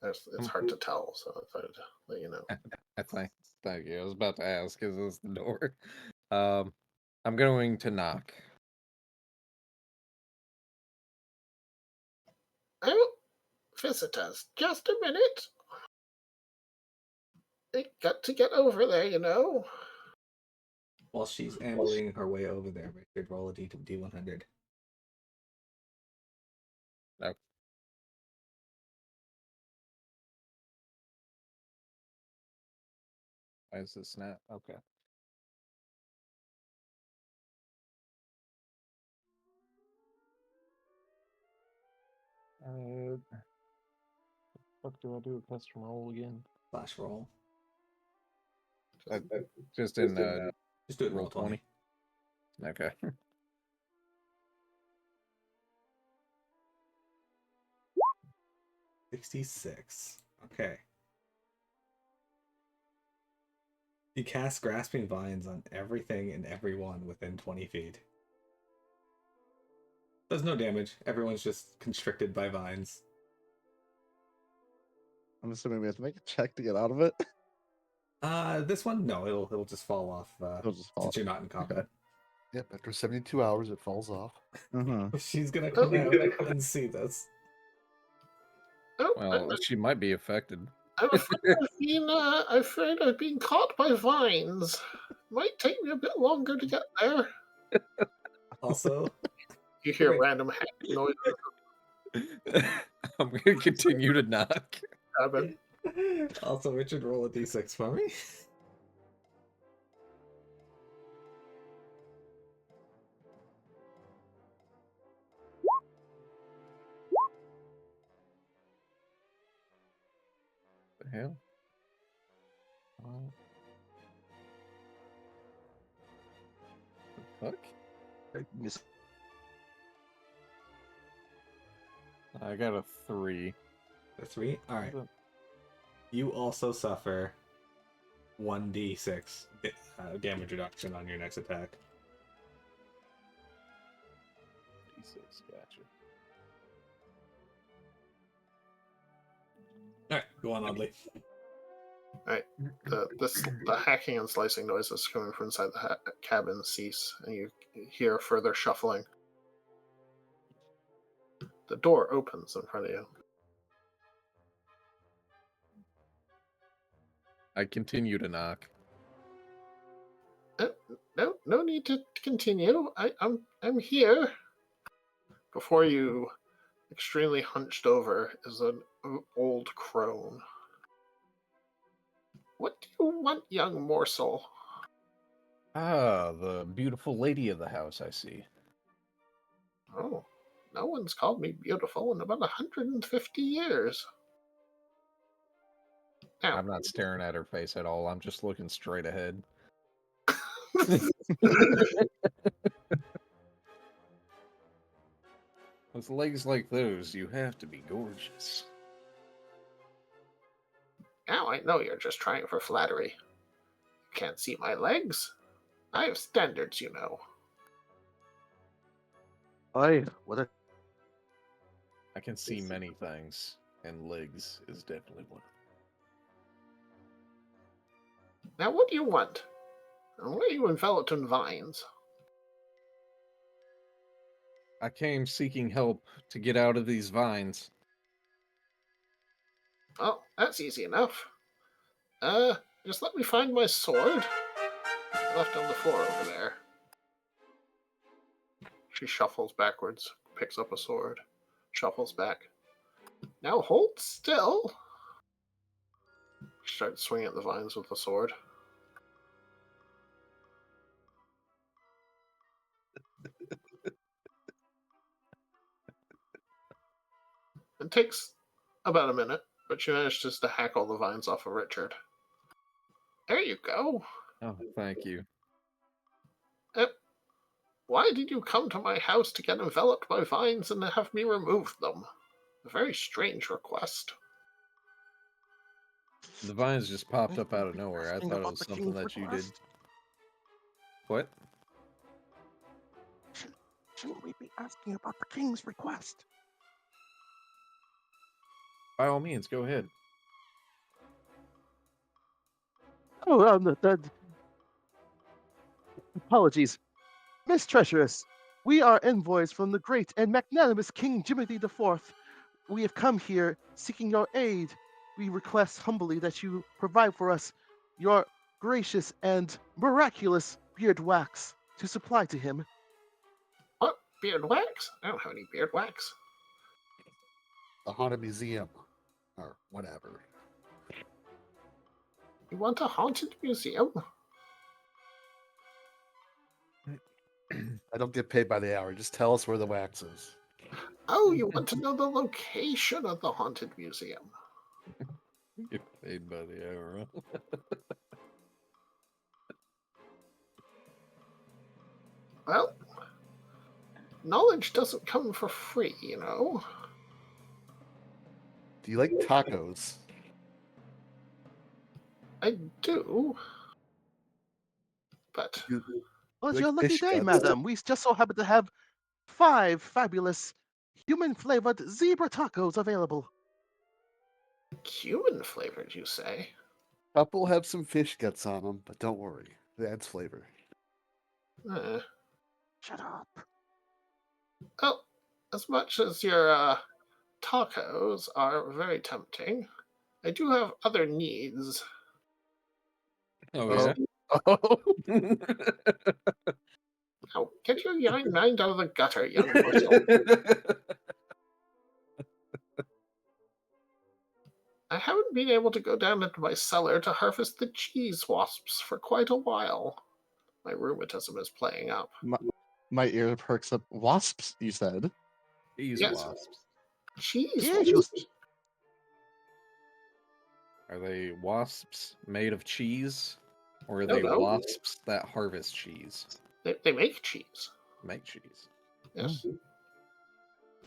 It's hard to tell, so I thought I'd let you know. Thank you. I was about to ask, is this the door? I'm going to knock. Oh, visitors, just a minute. They got to get over there, you know. While she's ambling her way over there, Richard, roll a D100. No. Why is this not? Okay. What do I do a custom roll again? Flash roll. Just in Just do it in roll roll 20. 20. Okay. 66. Okay. You cast Grasping Vines on everything and everyone within 20 feet. Does no damage. Everyone's just constricted by vines. I'm assuming we have to make a check to get out of it. This one, no, it'll just fall off. It'll just fall Since off. you're not in combat. Yep, after 72 hours, it falls off. She's gonna come out and see this. Oh, Well, she might be affected. I'm afraid I've been caught by vines. Might take me a bit longer to get there. Also, You hear Wait. random hacking noises I'm going to continue to knock. happen. also, Richard, roll a d6 for me. The hell? The fuck? Miss- I got a 3. A 3? Alright. You also suffer 1d6 damage reduction on your next attack. D6, gotcha. Alright, go on, Oddly. The hacking and slicing noises coming from inside the cabin cease, and you hear further shuffling. The door opens in front of you. I continue to knock. No need to continue. I'm here. Before you, extremely hunched over, is an old crone. What do you want, young morsel? Ah, the beautiful lady of the house, I see. Oh, no one's called me beautiful in about 150 years. Now, I'm not staring at her face at all. I'm just looking straight ahead. With legs like those, you have to be gorgeous. now I know you're just trying for flattery. You can't see my legs. I have standards, you know. Aye, what a I can see many things, and legs is definitely one. Now, what do you want? And why are you enveloped in vines? I came seeking help to get out of these vines. Oh, that's easy enough. Just let me find my sword. Left on the floor over there. She shuffles backwards, picks up a sword, shuffles back. Now hold still. She starts swinging at the vines with the sword. It takes about a minute, but she manages to hack all the vines off of Richard. There you go. Oh, thank you. Why did you come to my house to get enveloped by vines and have me remove them? A very strange request. The vines just popped up out of Be nowhere. I asking thought it about was the something king's that you did. request? What? Shouldn't we be asking about the king's request? By all means, go ahead. Oh, apologies. Miss Treasuress, we are envoys from the great and magnanimous King Jimothy IV. We have come here seeking your aid. We request humbly that you provide for us your gracious and miraculous beard wax to supply to him. What? Beard wax? I don't have any beard wax. The haunted museum, or whatever. You want a haunted museum? I don't get paid by the hour. Just tell us where the wax is. Oh, you want to know the location of the haunted museum? Get paid by the hour. Huh? Well, knowledge doesn't come for free, you know. Do you like tacos? I do. But You Well, it's like your lucky fish day, guts? madam. We just so happen to have 5 fabulous human-flavored zebra tacos available. human flavored, you say? Couple have some fish guts on them, but don't worry, it adds flavor. Eh. Shut up. Well, as much as your tacos are very tempting, I do have other needs. Oh, Oh, yeah? oh. Now, get your young mind out of the gutter, young bushel. I haven't been able to go down into my cellar to harvest the cheese wasps for quite a while. My rheumatism is playing up. My ear perks up. Wasps, you said? These Yes. wasps. Cheese Yeah, she was- wasps? Are they wasps made of cheese? Or are No, they no. wasps that harvest cheese? They make cheese. Make cheese. Yes.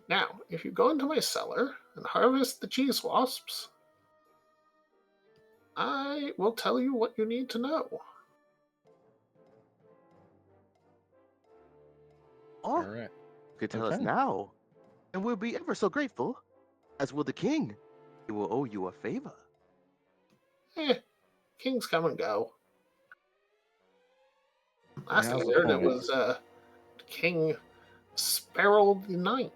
Now, if you go into my cellar and harvest the cheese wasps, I will tell you what you need to know. Oh, Alright. you could tell us Okay. now, and we'll be ever so grateful, as will the king. He will owe you a favor. Kings come and go. Last I Now's the heard, it point. was King Sparrow the Ninth.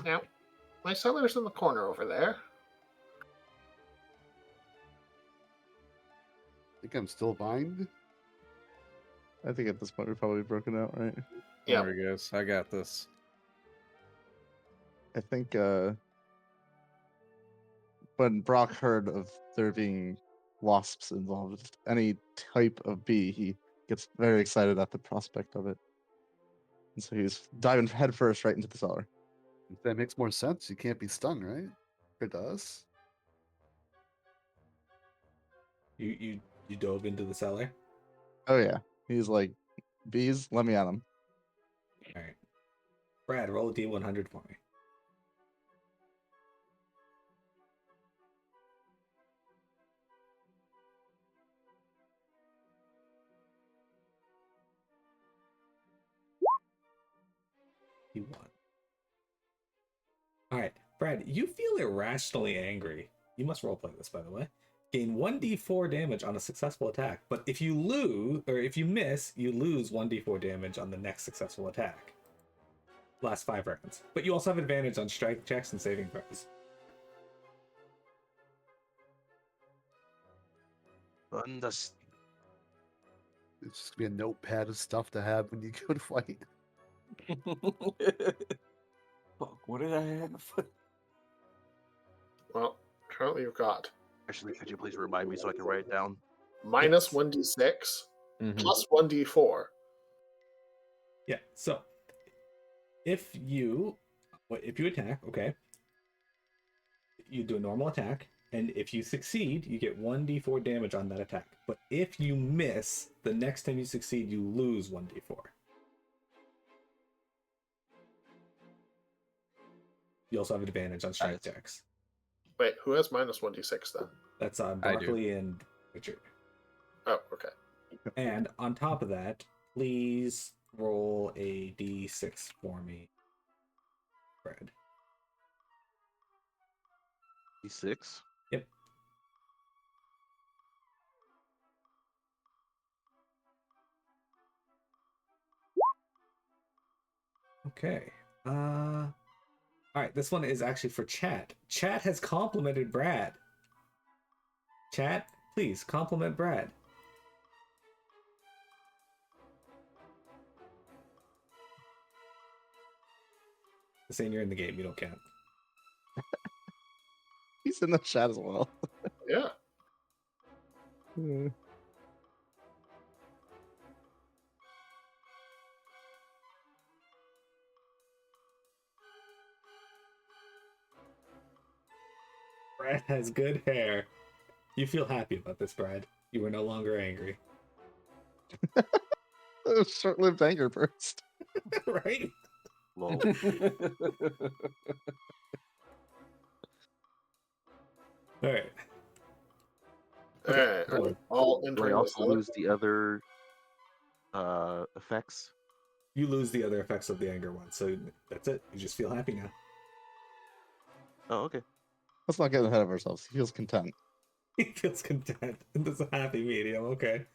Now, my cellar's in the corner over there. Think I'm still vined? I think at this point we're probably broken out, right? Yeah. There he goes. I got this. I think when Brock heard of there being wasps involved, any type of bee, he gets very excited at the prospect of it. And so he's diving headfirst right into the cellar. If that makes more sense, you can't be stung, right? It does. You dove into the cellar. Oh yeah. He's like, bees, let me at them. All right, Brad, roll a d100 for me. He won. All right, Brad, you feel irrationally angry You must roleplay this, by the way. Gain 1d4 damage on a successful attack, but if you lose, or if you miss, you lose 1d4 damage on the next successful attack. Last 5 rounds. But you also have advantage on strike checks and saving throws. Understand. It's just gonna be a notepad of stuff to have when you go to fight. Fuck, what did I have? Well, currently you've got Actually, could you please remind me so I can write it down? minus Yes. 1d6 Mhm. plus 1d4. Yeah, so if you attack, okay, you do a normal attack, and if you succeed, you get 1d4 damage on that attack. But if you miss, the next time you succeed, you lose 1d4. You also have advantage on strike checks. Wait, who has minus 1d6 then? That's I do. Broccoli and Richard. Oh, okay. And on top of that, please roll a d6 for me, Brad. D6. Yep. Okay. All right, this one is actually for chat. Chat has complimented Brad. Chat, please compliment Brad. Saying you're in the game, you don't count. He's in the chat as well. Yeah. Brad has good hair. You feel happy about this, Brad. You are no longer angry. Short-lived anger burst. Right? Lol. Alright. Alright, are we all Do I entering also this lose the other effects? You lose the other effects of the anger one, so that's it. You just feel happy now. Oh, okay. Let's not get ahead of ourselves. He feels content. He feels content. That's a happy medium, okay.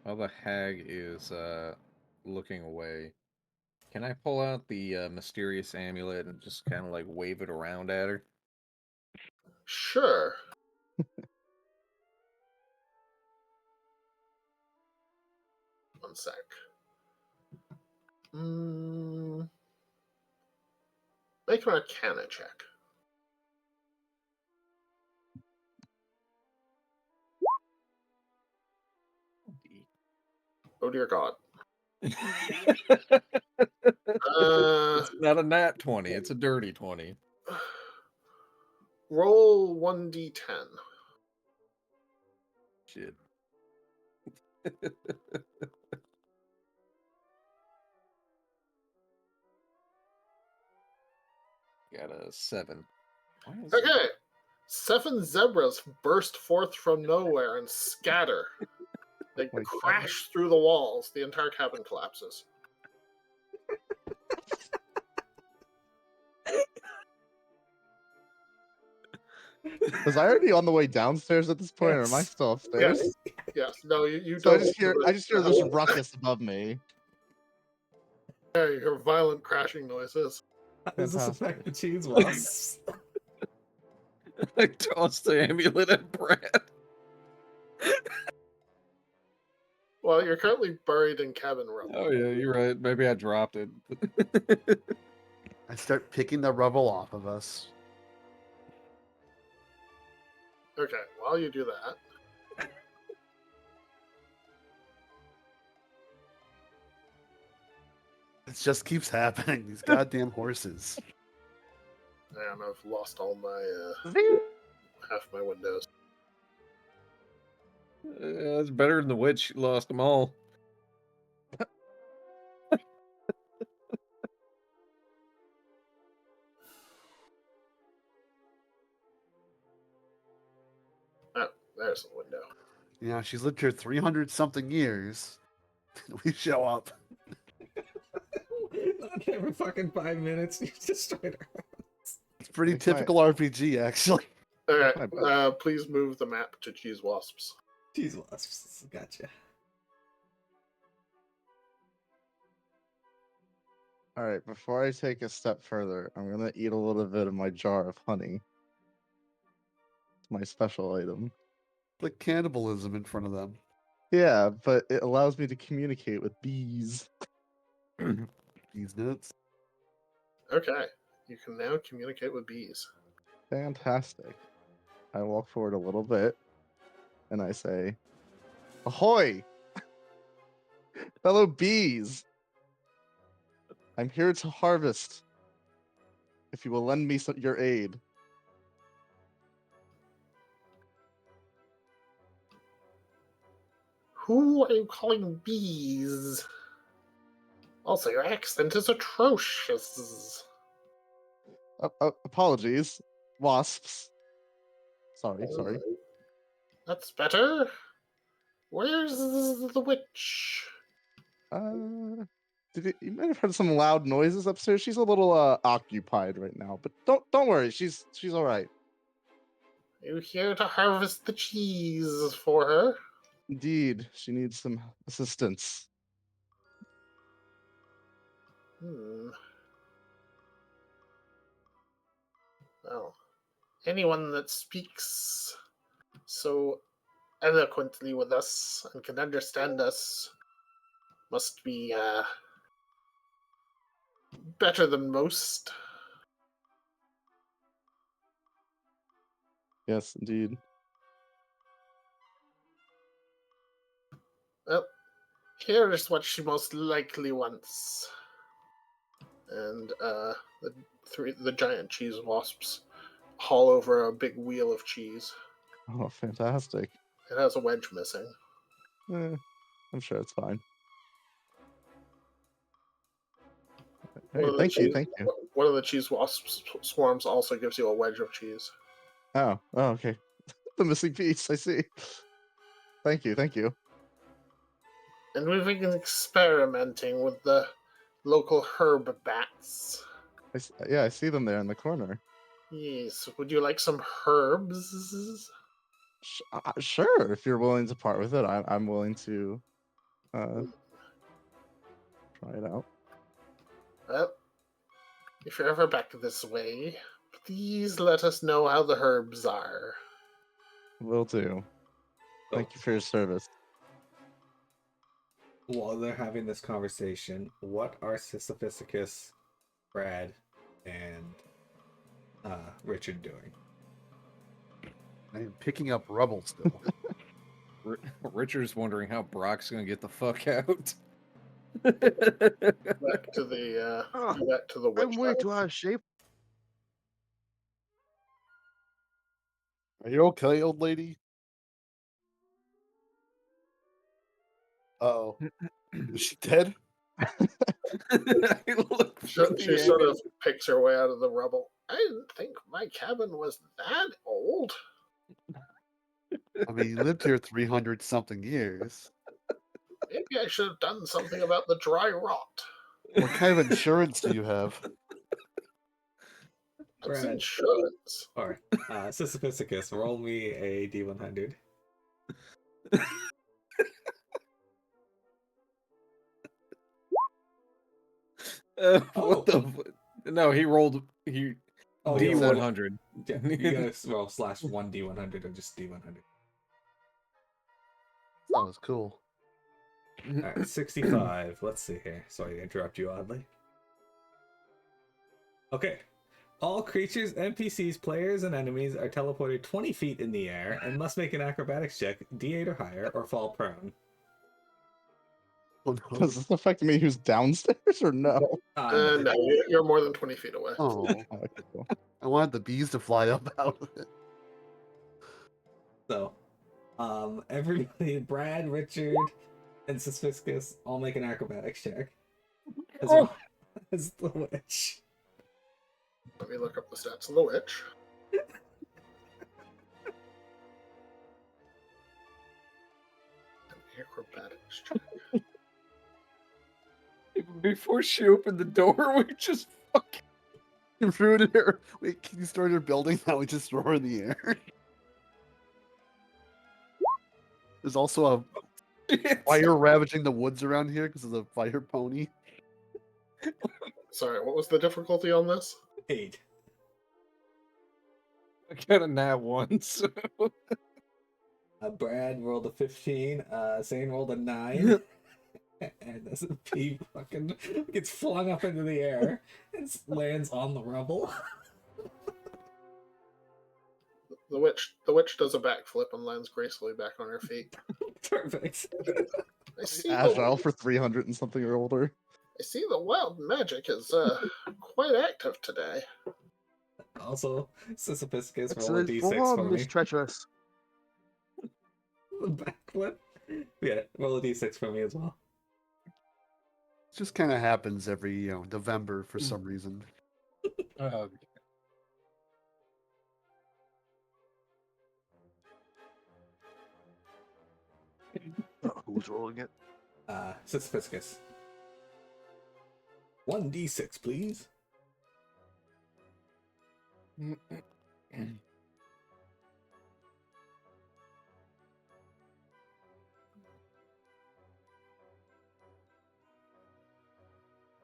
While the hag is looking away, can I pull out the mysterious amulet and just kind of like wave it around at her? Sure. One sec. Make an Arcana check. Oh dear God. It's not a nat 20, it's a dirty 20. Roll 1d10. Shit. Got a 7. Why is Okay. 7 zebras burst forth from nowhere and scatter. They my God. crash through the walls. The entire cabin collapses. Was I already on the way downstairs at this point, or am I Yes. still upstairs? Yes. Yes. No, you So don't. I just hear this ruckus above me. Yeah, you hear violent crashing noises. How does this Fantastic. affect the cheese wasps? I tossed the amulet at Brad. Well, you're currently buried in cabin rubble. Oh yeah, you're right. Maybe I dropped it. I start picking the rubble off of us. Okay, while you do that, It just keeps happening. These goddamn horses. and I've lost all my half my windows. That's better than the witch. She lost them all. Oh, there's the window. Yeah, she's lived here 300 something years. We show up. Not every fucking 5 minutes, you destroyed her. It's pretty Like my- typical RPG, actually. Alright, please move the map to Cheese Wasps. Cheese wasps. Gotcha. All right, before I take a step further, I'm gonna eat a little bit of my jar of honey. It's my special item. Like cannibalism in front of them. Yeah, but it allows me to communicate with bees. These nuts. Okay, you can now communicate with bees. Fantastic. I walk forward a little bit and I say, "Ahoy, fellow bees! I'm here to harvest. If you will lend me your aid." Who are you calling bees? Also, your accent is atrocious. Apologies, wasps. Sorry. That's better. Where's the witch? You might have heard some loud noises upstairs. She's a little occupied right now, but don't worry. She's all right. Are you here to harvest the cheese for her? Indeed, she needs some assistance. Well, anyone that speaks so eloquently with us and can understand us must be better than most. Yes, indeed. Well, here is what she most likely wants. And the giant cheese wasps haul over a big wheel of cheese. Oh, fantastic. It has a wedge missing. I'm sure it's fine. One Hey, of the thank you. cheese- One of the cheese wasps swarms also gives you a wedge of cheese. Oh, okay. The missing piece. I see. Thank you. And we've been experimenting with the local herb bats. I see them there in the corner. Yes, would you like some herbs? Sure, if you're willing to part with it, I'm willing to try it out. Well, if you're ever back this way, please let us know how the herbs are. Will do. Thank you for your service. While they're having this conversation, what are Sisyphicus, Brad, and Richard doing? I am picking up rubble still. Richard's wondering how Brock's gonna get the fuck out. Back to the witch I'm way hut. too out of shape. Are you okay, old lady? Uh-oh. Is she dead? Look She, for she the sort of ambulance. picks her way out of the rubble. I didn't think my cabin was that old. I mean, you lived here 300 something years. Maybe I should have done something about the dry rot. What kind of insurance do you have? That's Brad. insurance. Or Sisyphicus, roll me a D100. What the? No, he rolled. He Oh, D100. Yeah, you gotta roll /1 D100 or just D100. That was cool. Alright, 65. Let's see here. Sorry to interrupt you, oddly. Okay. All creatures, NPCs, players, and enemies are teleported 20 feet in the air and must make an acrobatics check, D8 or higher, or fall prone. Oh, no. Does this affect me who's downstairs or no? No, you're more than 20 feet away. Oh, Oh, okay, cool. I wanted the bees to fly up out of it. So, everybody, Brad, Richard, and Suspicious all make an acrobatics check. As well as the witch. Let me look up the stats of the witch. Even before she opened the door, we just fucking. You ruined her. Wait, can you start her building? Now we just throw her in the air. There's also a fire ravaging the woods around here because of the fire pony. Sorry, what was the difficulty on this? 8. I got a nat once. Brad rolled a 15. Zane rolled a 9. And this P fucking gets flung up into the air and lands on the rubble. The witch does a backflip and lands gracefully back on her feet. Perfect. I see Agile for 300 and something or older. I see the wild magic is quite active today. Also, Sisyphus roll a Excellent d6 form, for Miss me. Treacherous. The backflip. Yeah, roll a d6 for me as well. It just kind of happens every November for some reason. Who's rolling it? Sisyphus. 1d6, please.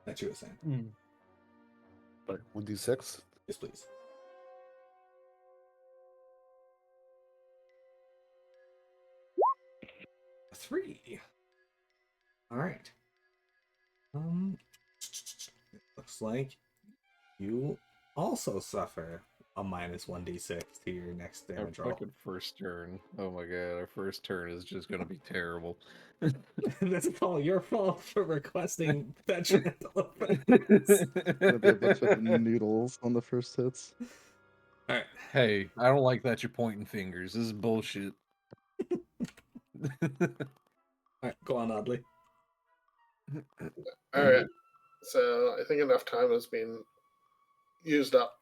That you were saying. But 1d6. Yes, please. 3. All right. Looks like you also suffer a minus 1d6 to your next Our damage roll. fucking first turn. Oh my god, our first turn is just gonna be terrible. That's all your fault for requesting detrimental Gonna effects. be a bunch of noodles on the first hits. All right. Hey, I don't like that you're pointing fingers. This is bullshit. All right. Go on, Oddly. Alright. So I think enough time has been used up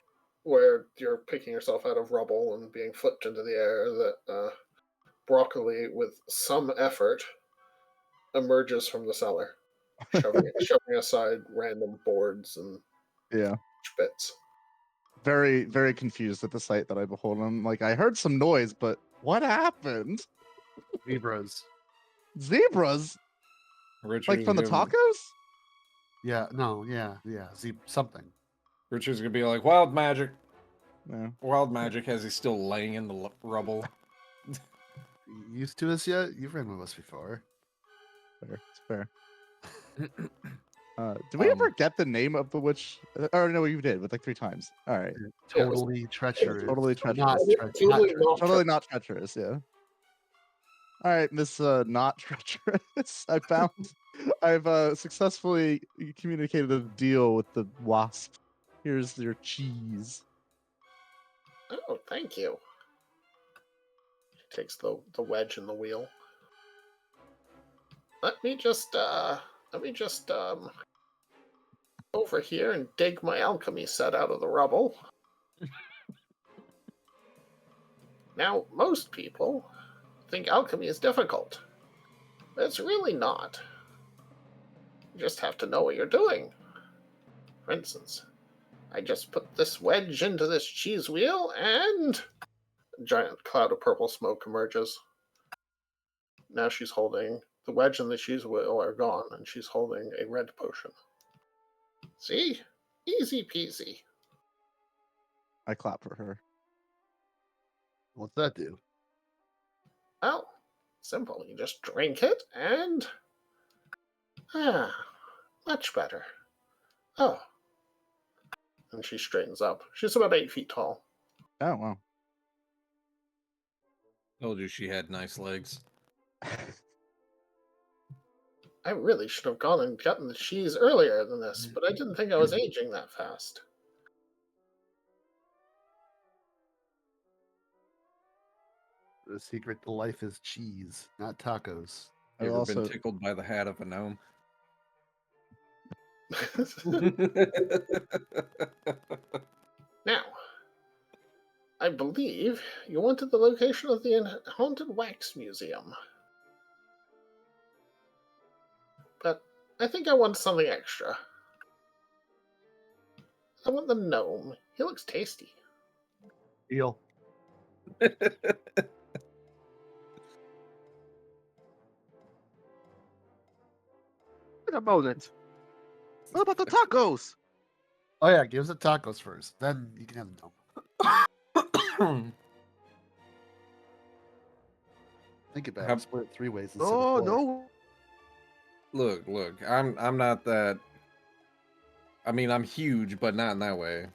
where you're picking yourself out of rubble and being flipped into the air that Broccoli, with some effort, emerges from the cellar, shoving aside random boards and Yeah. bits. Very, very confused at the sight that I behold. I'm like, I heard some noise, but what happened? Zebras. Zebras? Richard's Like from the gonna- tacos? Yeah, no, yeah. Something. Richard's gonna be like, wild magic. Yeah. Wild magic as he's still laying in the rubble. You used to us yet? You've ran with us before. Fair. It's fair. Did we ever Um, get the name of the witch? Or no, you did, but like 3 times. All right. Totally treacherous. Totally Not treacherous. Totally not Totally not treacherous, yeah. All right, Miss not treacherous. I've successfully communicated a deal with the wasp. Here's your cheese. Oh, thank you. She takes the wedge in the wheel. Let me just over here and dig my alchemy set out of the rubble. Now, most people think alchemy is difficult, but it's really not. You just have to know what you're doing. For instance, I just put this wedge into this cheese wheel and a giant cloud of purple smoke emerges. Now she's holding the wedge and the cheese wheel are gone, and she's holding a red potion. See? Easy peasy. I clap for her. What's that do? Well, simple. You just drink it and... much better. Oh. And she straightens up. She's about 8 feet tall. Oh, wow. Told you she had nice legs. I really should have gone and gotten the cheese earlier than this, but I didn't think I was aging that fast. The secret to life is cheese, not tacos. I You ever also been tickled by the hat of a gnome? Now, I believe you wanted the location of the Haunted Wax Museum. I think I want something extra. I want the gnome. He looks tasty. Deal. Wait a moment. What about the tacos? Oh yeah, give us the tacos first. Then you can have the gnome. Think about How- it. Split it 3 ways instead of Oh 4. no. Look, I'm not that. I mean, I'm huge, but not in that way.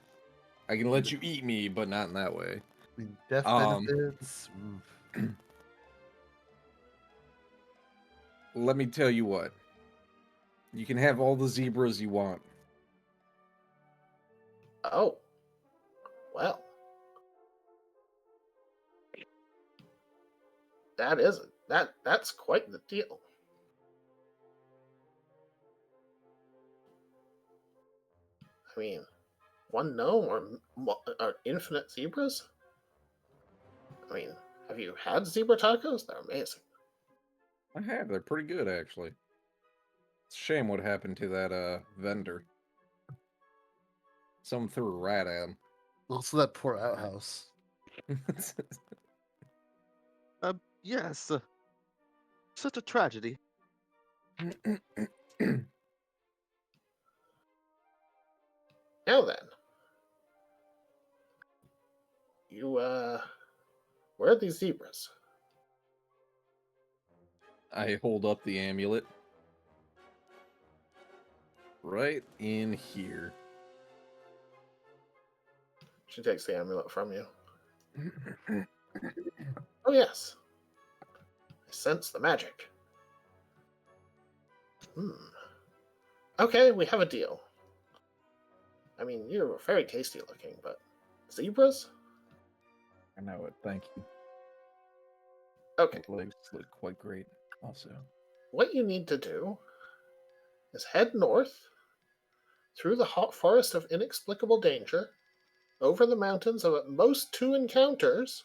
I can let you eat me, but not in that way. I mean, death Um, benefits. Let me tell you what. You can have all the zebras you want. Oh. Well. That's quite the deal. I mean, one gnome or infinite zebras? I mean, have you had zebra tacos? They're amazing. I have. They're pretty good, actually. It's a shame what happened to that vendor. Someone threw a rat at him. Also, that poor outhouse. Yes. Such a tragedy. Now then, where are these zebras? I hold up the amulet. Right in here. She takes the amulet from you. Oh yes, I sense the magic. Okay, we have a deal. I mean, you're very tasty looking, but zebras? I know it. Thank you. Okay, The legs look quite great, also. what you need to do is head north through the hot forest of inexplicable danger, over the mountains of at most 2 encounters,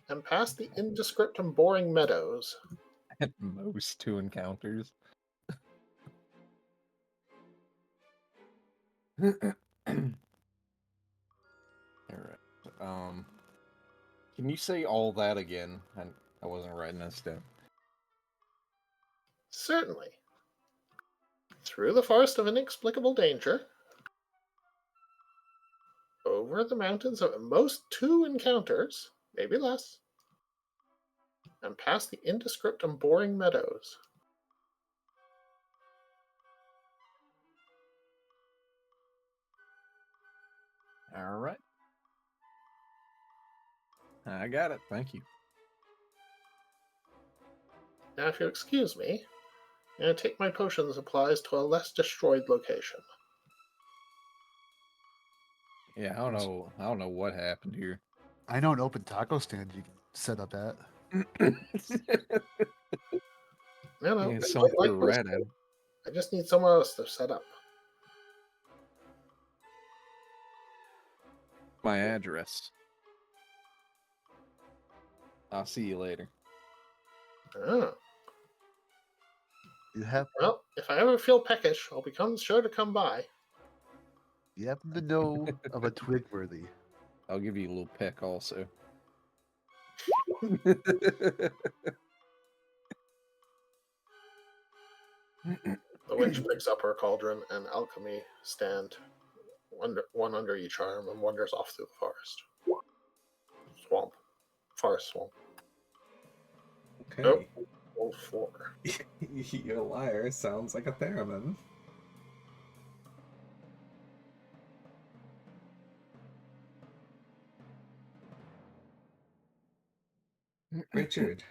and past the indescript and boring meadows. At most 2 encounters. Alright. Can you say all that again? I wasn't writing this down. Certainly. Through the forest of inexplicable danger, over the mountains of at most 2 encounters, maybe less, and past the indescript and boring meadows. Alright. I got it. Thank you. Now, if you excuse me, I'm going to take my potion supplies to a less destroyed location. Yeah, I don't know what happened here. I know an open taco stand you can set up at. No, Yeah, I someone like threw a this. rat at him. I just need somewhere else to set up. My address. I'll see you later. Oh. You have Well, if I ever feel peckish, I'll be sure to come by. you happen to know of a Twigworthy. I'll give you a little peck also. The witch picks up her cauldron and alchemy stand, one under each arm, and wanders off through the forest. Swamp. Forest swamp. Okay. Oh, 4. Your lyre sounds like a theremin. Richard,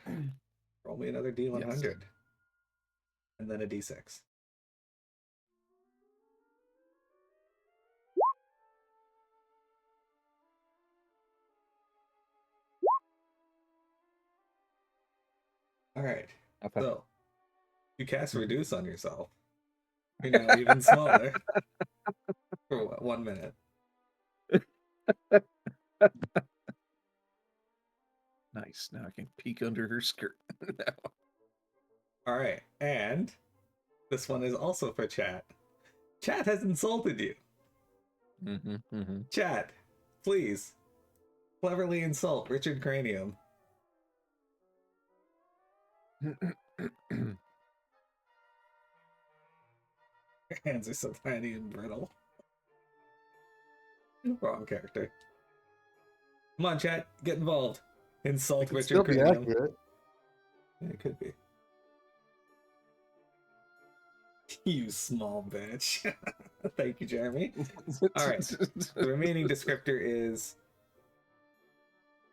roll me another D100. Yes. And then a D6. Alright, Okay. so you cast Reduce on yourself. You're now even smaller for what, 1 minute. Nice. Now I can peek under her skirt. Alright, and This one is also for chat. Chat has insulted you. Chat, please, cleverly insult Richard Cranium. Your hands are so tiny and brittle. Wrong character. Come on, chat, get involved. Insult It could Richard still be Cranium. accurate. Yeah, it could be. You small bitch. Thank you, Jeremy. Alright. The remaining descriptor is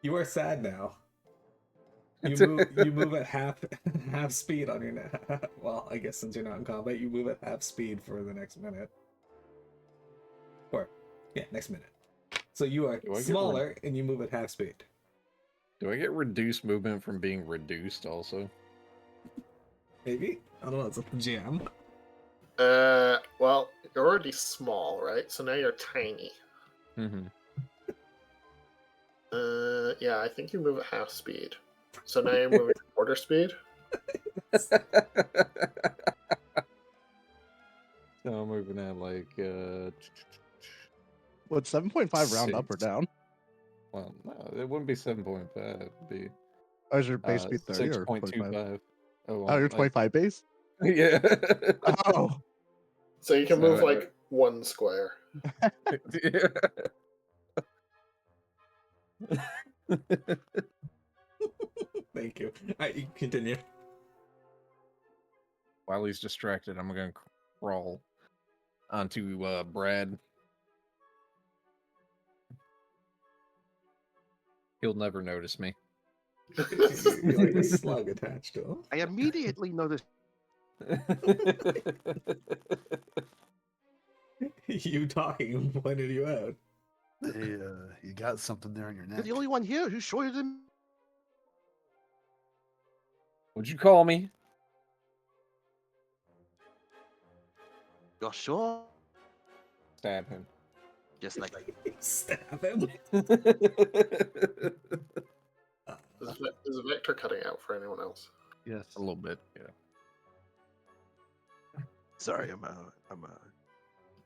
you are sad now. You move at half speed on your well, I guess since you're not in combat, you move at half speed for the next minute. Or yeah, next minute. So you are smaller and you move at half speed. Do I get reduced movement from being reduced also? Maybe? I don't know, it's up to GM. Well, you're already small, right? So now you're tiny. Yeah, I think you move at half speed. So now you're moving at quarter speed? So I'm moving at like Would 7.5 round up or 6. down? Well, no, it wouldn't be 7.5. It'd be Or is your base speed 30 or 25? 6.25. Oh, you're 25 base? Yeah. Oh, So you can move So- like one square. Thank you. Alright, you can continue. While he's distracted, I'm gonna crawl onto Brad. He'll never notice me. You're like a slug attached to him. I immediately noticed You talking pointed you out. Hey, you got something there on your you're neck. the only one here who's shorter than. Would you call me? You're sure? Stab him. Just like Stab him. Is Vector cutting out for anyone else? Yes. A little bit, yeah. sorry, I'm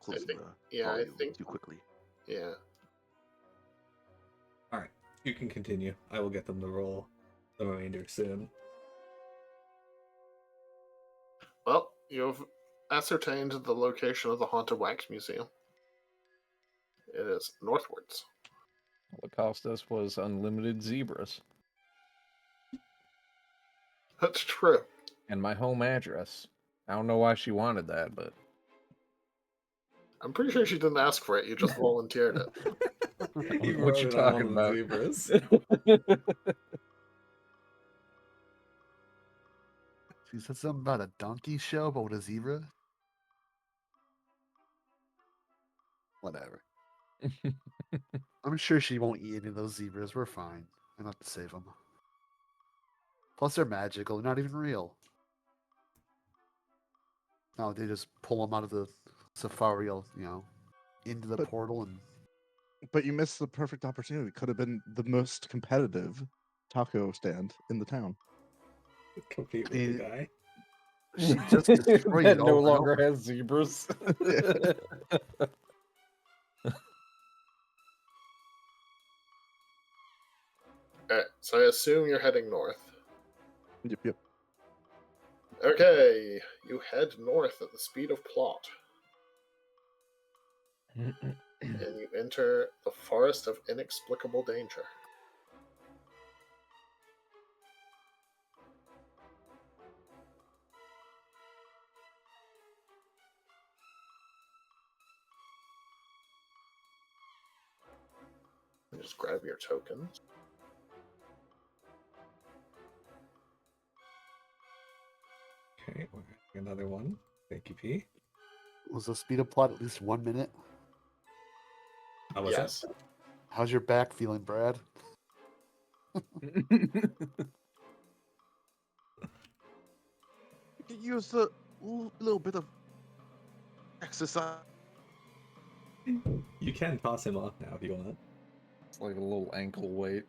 closing think- the yeah, I volume think- too quickly. Yeah. Alright, you can continue. I will get them to roll the remainder soon. Well, you've ascertained the location of the Haunted Wax Museum. It is northwards. What cost us was unlimited zebras That's true. and my home address. I don't know why she wanted that, but I'm pretty sure she didn't ask for it. You just volunteered it. You what wrote you it on talking one of about? the zebras. She said something about a donkey show, but with a zebra. Whatever. I'm sure she won't eat any of those zebras. We're fine. I don't have to save them. Plus, they're magical. They're not even real. No, they just pull them out of the safari, into the But- portal and. but you missed the perfect opportunity. Could have been the most competitive taco stand in the town. Compete with the guy. She just destroyed that it no over and longer over. has zebras. Alright, so I assume you're heading north. Yep. Okay, you head north at the speed of plot, and you enter the forest of inexplicable danger. Just grab your tokens. Okay, we're getting another one. Thank you, P. Was the speed of plot at least 1 minute? How was Yes. How's your back feeling, Brad? You could use a little bit of exercise. that? You can toss him off now if you want. It's like a little ankle weight.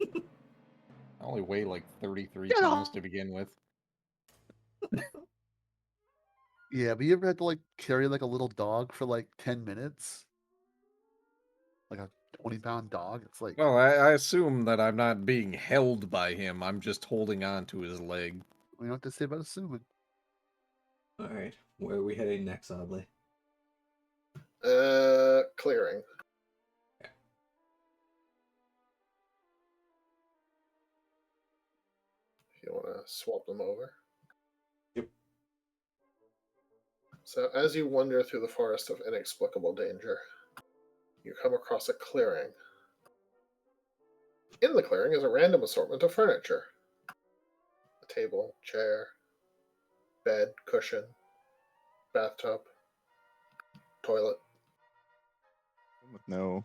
I only weigh like 33 Get pounds off! to begin with. Yeah, but you ever had to like carry like a little dog for like 10 minutes? Like a 20-pound dog? It's like, Well, I assume that I'm not being held by him. I'm just holding on to his leg. we don't have to say about assuming. All right, where are we heading next, Oddly? Clearing. You want to swap them over? Yep. So, as you wander through the forest of inexplicable danger, you come across a clearing. In the clearing is a random assortment of furniture: a table, chair, bed, cushion, bathtub, toilet. With no.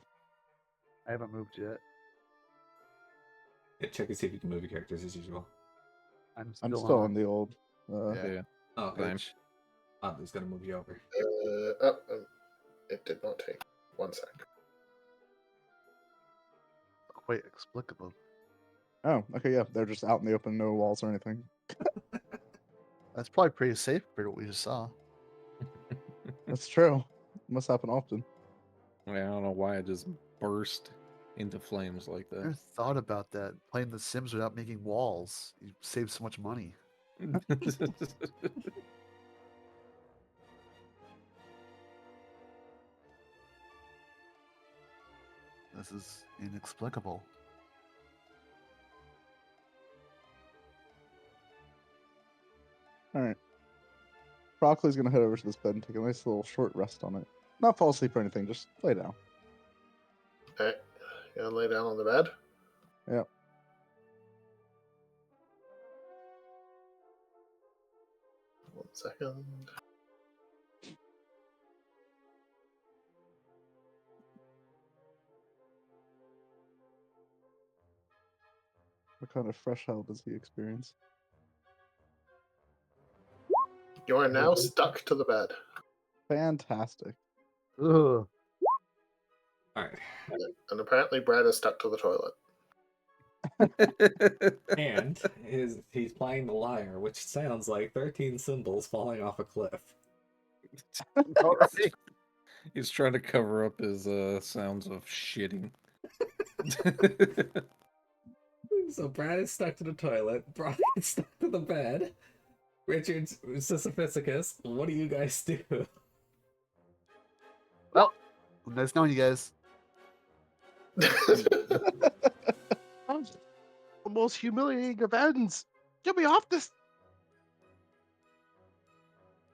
I haven't moved yet. Yeah, check and see if you can move your characters as usual. I'm I'm still still on. on the old. Yeah. Oh, okay. Same. Oddly's gonna move you over. It did not take 1 sec. Quite explicable. Oh, okay, yeah. They're just out in the open, no walls or anything. That's probably pretty safe for what we just saw. That's true. Must happen often. I don't know why I just burst into flames like I never that. thought about that. Playing The Sims without making walls. You save so much money. This is inexplicable. All right. Broccoli's gonna head over to this bed and take a nice little short rest on it. Not fall asleep or anything, just lay down. Alright, you gonna lay down on the bed? Yep. One second. What kind of fresh hell does he experience? You are now stuck to the bed. Fantastic. Ugh. All right, And apparently Brad is stuck to the toilet. and he's playing the lyre, which sounds like 13 symbols falling off a cliff. All right. He's trying to cover up his sounds of shitting. So Brad is stuck to the toilet. Brian's stuck to the bed. Richard's Sisyphicus. What do you guys do? Well, nice knowing you guys. The most humiliating events. Get me off this.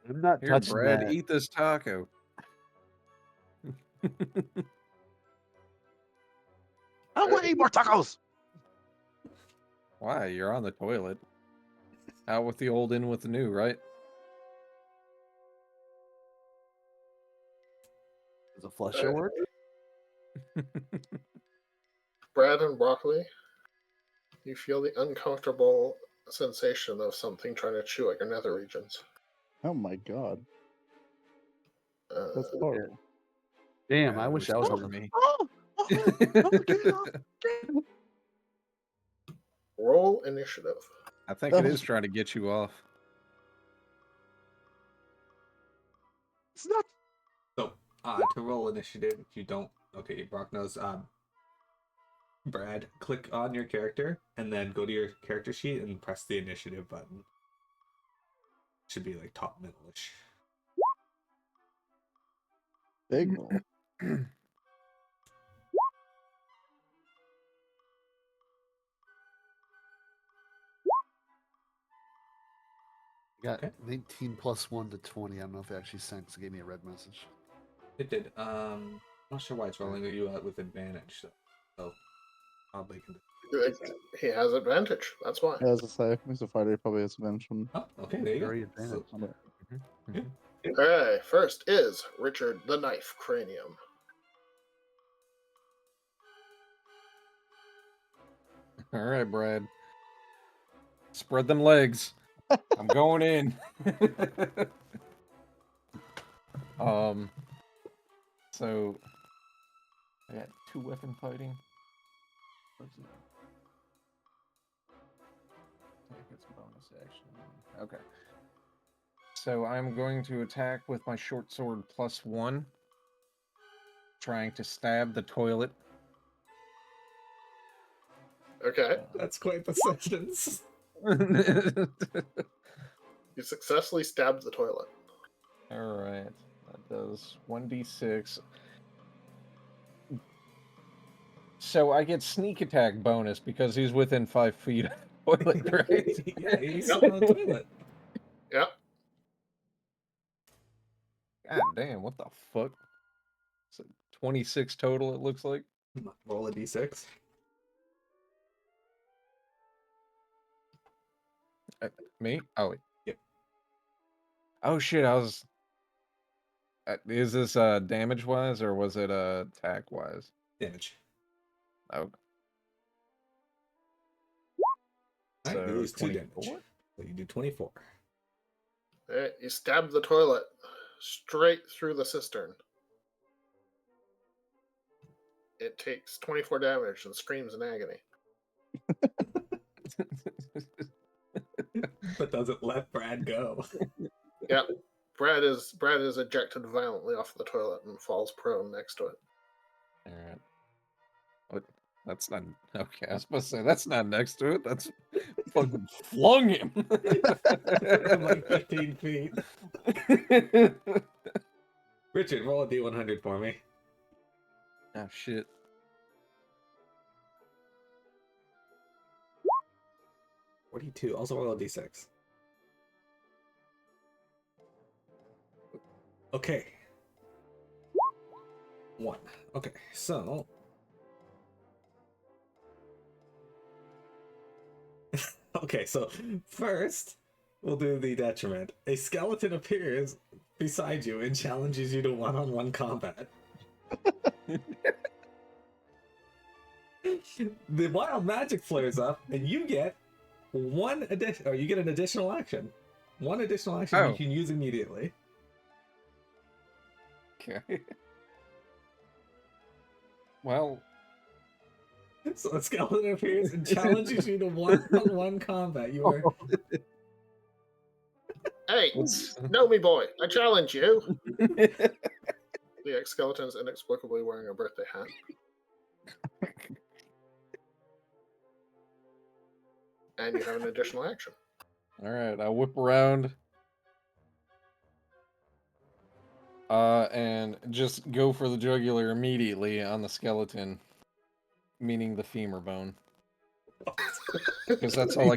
I'm not Here, touching Brad, that. eat this taco. I want to eat more tacos. Why? You're on the toilet. Out with the old, in with the new, right? Does a flusher work? Brad and Broccoli, you feel the uncomfortable sensation of something trying to chew at your nether regions. Oh my god. That's Uh, horrible. Damn, Yeah, I it wish was I was for on me. Oh, get it off. roll initiative. I think it is trying to get you off. It's not. So, to roll initiative, if you don't, okay, Brock knows. Brad, click on your character and then go to your character sheet and press the initiative button. Should be like top middle-ish. Big roll. I got Okay. 19 plus 1 to 20. I don't know if it actually sent because it gave me a red message. It did. Not sure why it's rolling you out with advantage. So probably can. He has advantage. That's why. Yeah, as I say, he's a fighter. He probably has advantage from. Oh, okay, there you Very go. advantage. So, on it. Alright, first is Richard the Knife Cranium. All right, Brad. Spread them legs. I'm going in. So I got 2-weapon fighting. What's it? Take its bonus action. Okay. So I'm going to attack with my short sword +1, trying to stab the toilet. Okay. That's quite the sentence. You successfully stabbed the toilet. Alright, that does 1d6. So I get sneak attack bonus because he's within 5 feet of the toilet, right? Yeah, he's sitting on the toilet. Yep. God damn, what the fuck? So 26 total, it looks like. Roll a d6. Me? Oh, wait. Yep. Oh shit, I was... is this damage-wise, or was it attack-wise? Damage. Oh. Alright, you So lose 2 damage. 24? So you do 24. Alright, you stab the toilet straight through the cistern. It takes 24 damage and screams in agony. But doesn't let Brad go. Yep. Brad is ejected violently off the toilet and falls prone next to it. Alright. What? That's not... Okay, I was supposed to say, that's not next to it. That's... fucking flung him! From like 15 feet. Richard, roll a d100 for me. Oh, shit. 42. Also roll a d6. Okay. 1. Okay, so... Okay, so first, we'll do the detriment. A skeleton appears beside you and challenges you to one-on-one combat. The wild magic flares up, and you get an additional action. One additional action Oh. you can use immediately. Okay. Well... So the skeleton appears and challenges you to one-on-one combat. You are... Hey, What's... know me, boy. I challenge you. The ex-skeleton's inexplicably wearing a birthday hat. And you have an additional action. Alright, I whip around. And just go for the jugular immediately on the skeleton. Meaning the femur bone. Because that's all I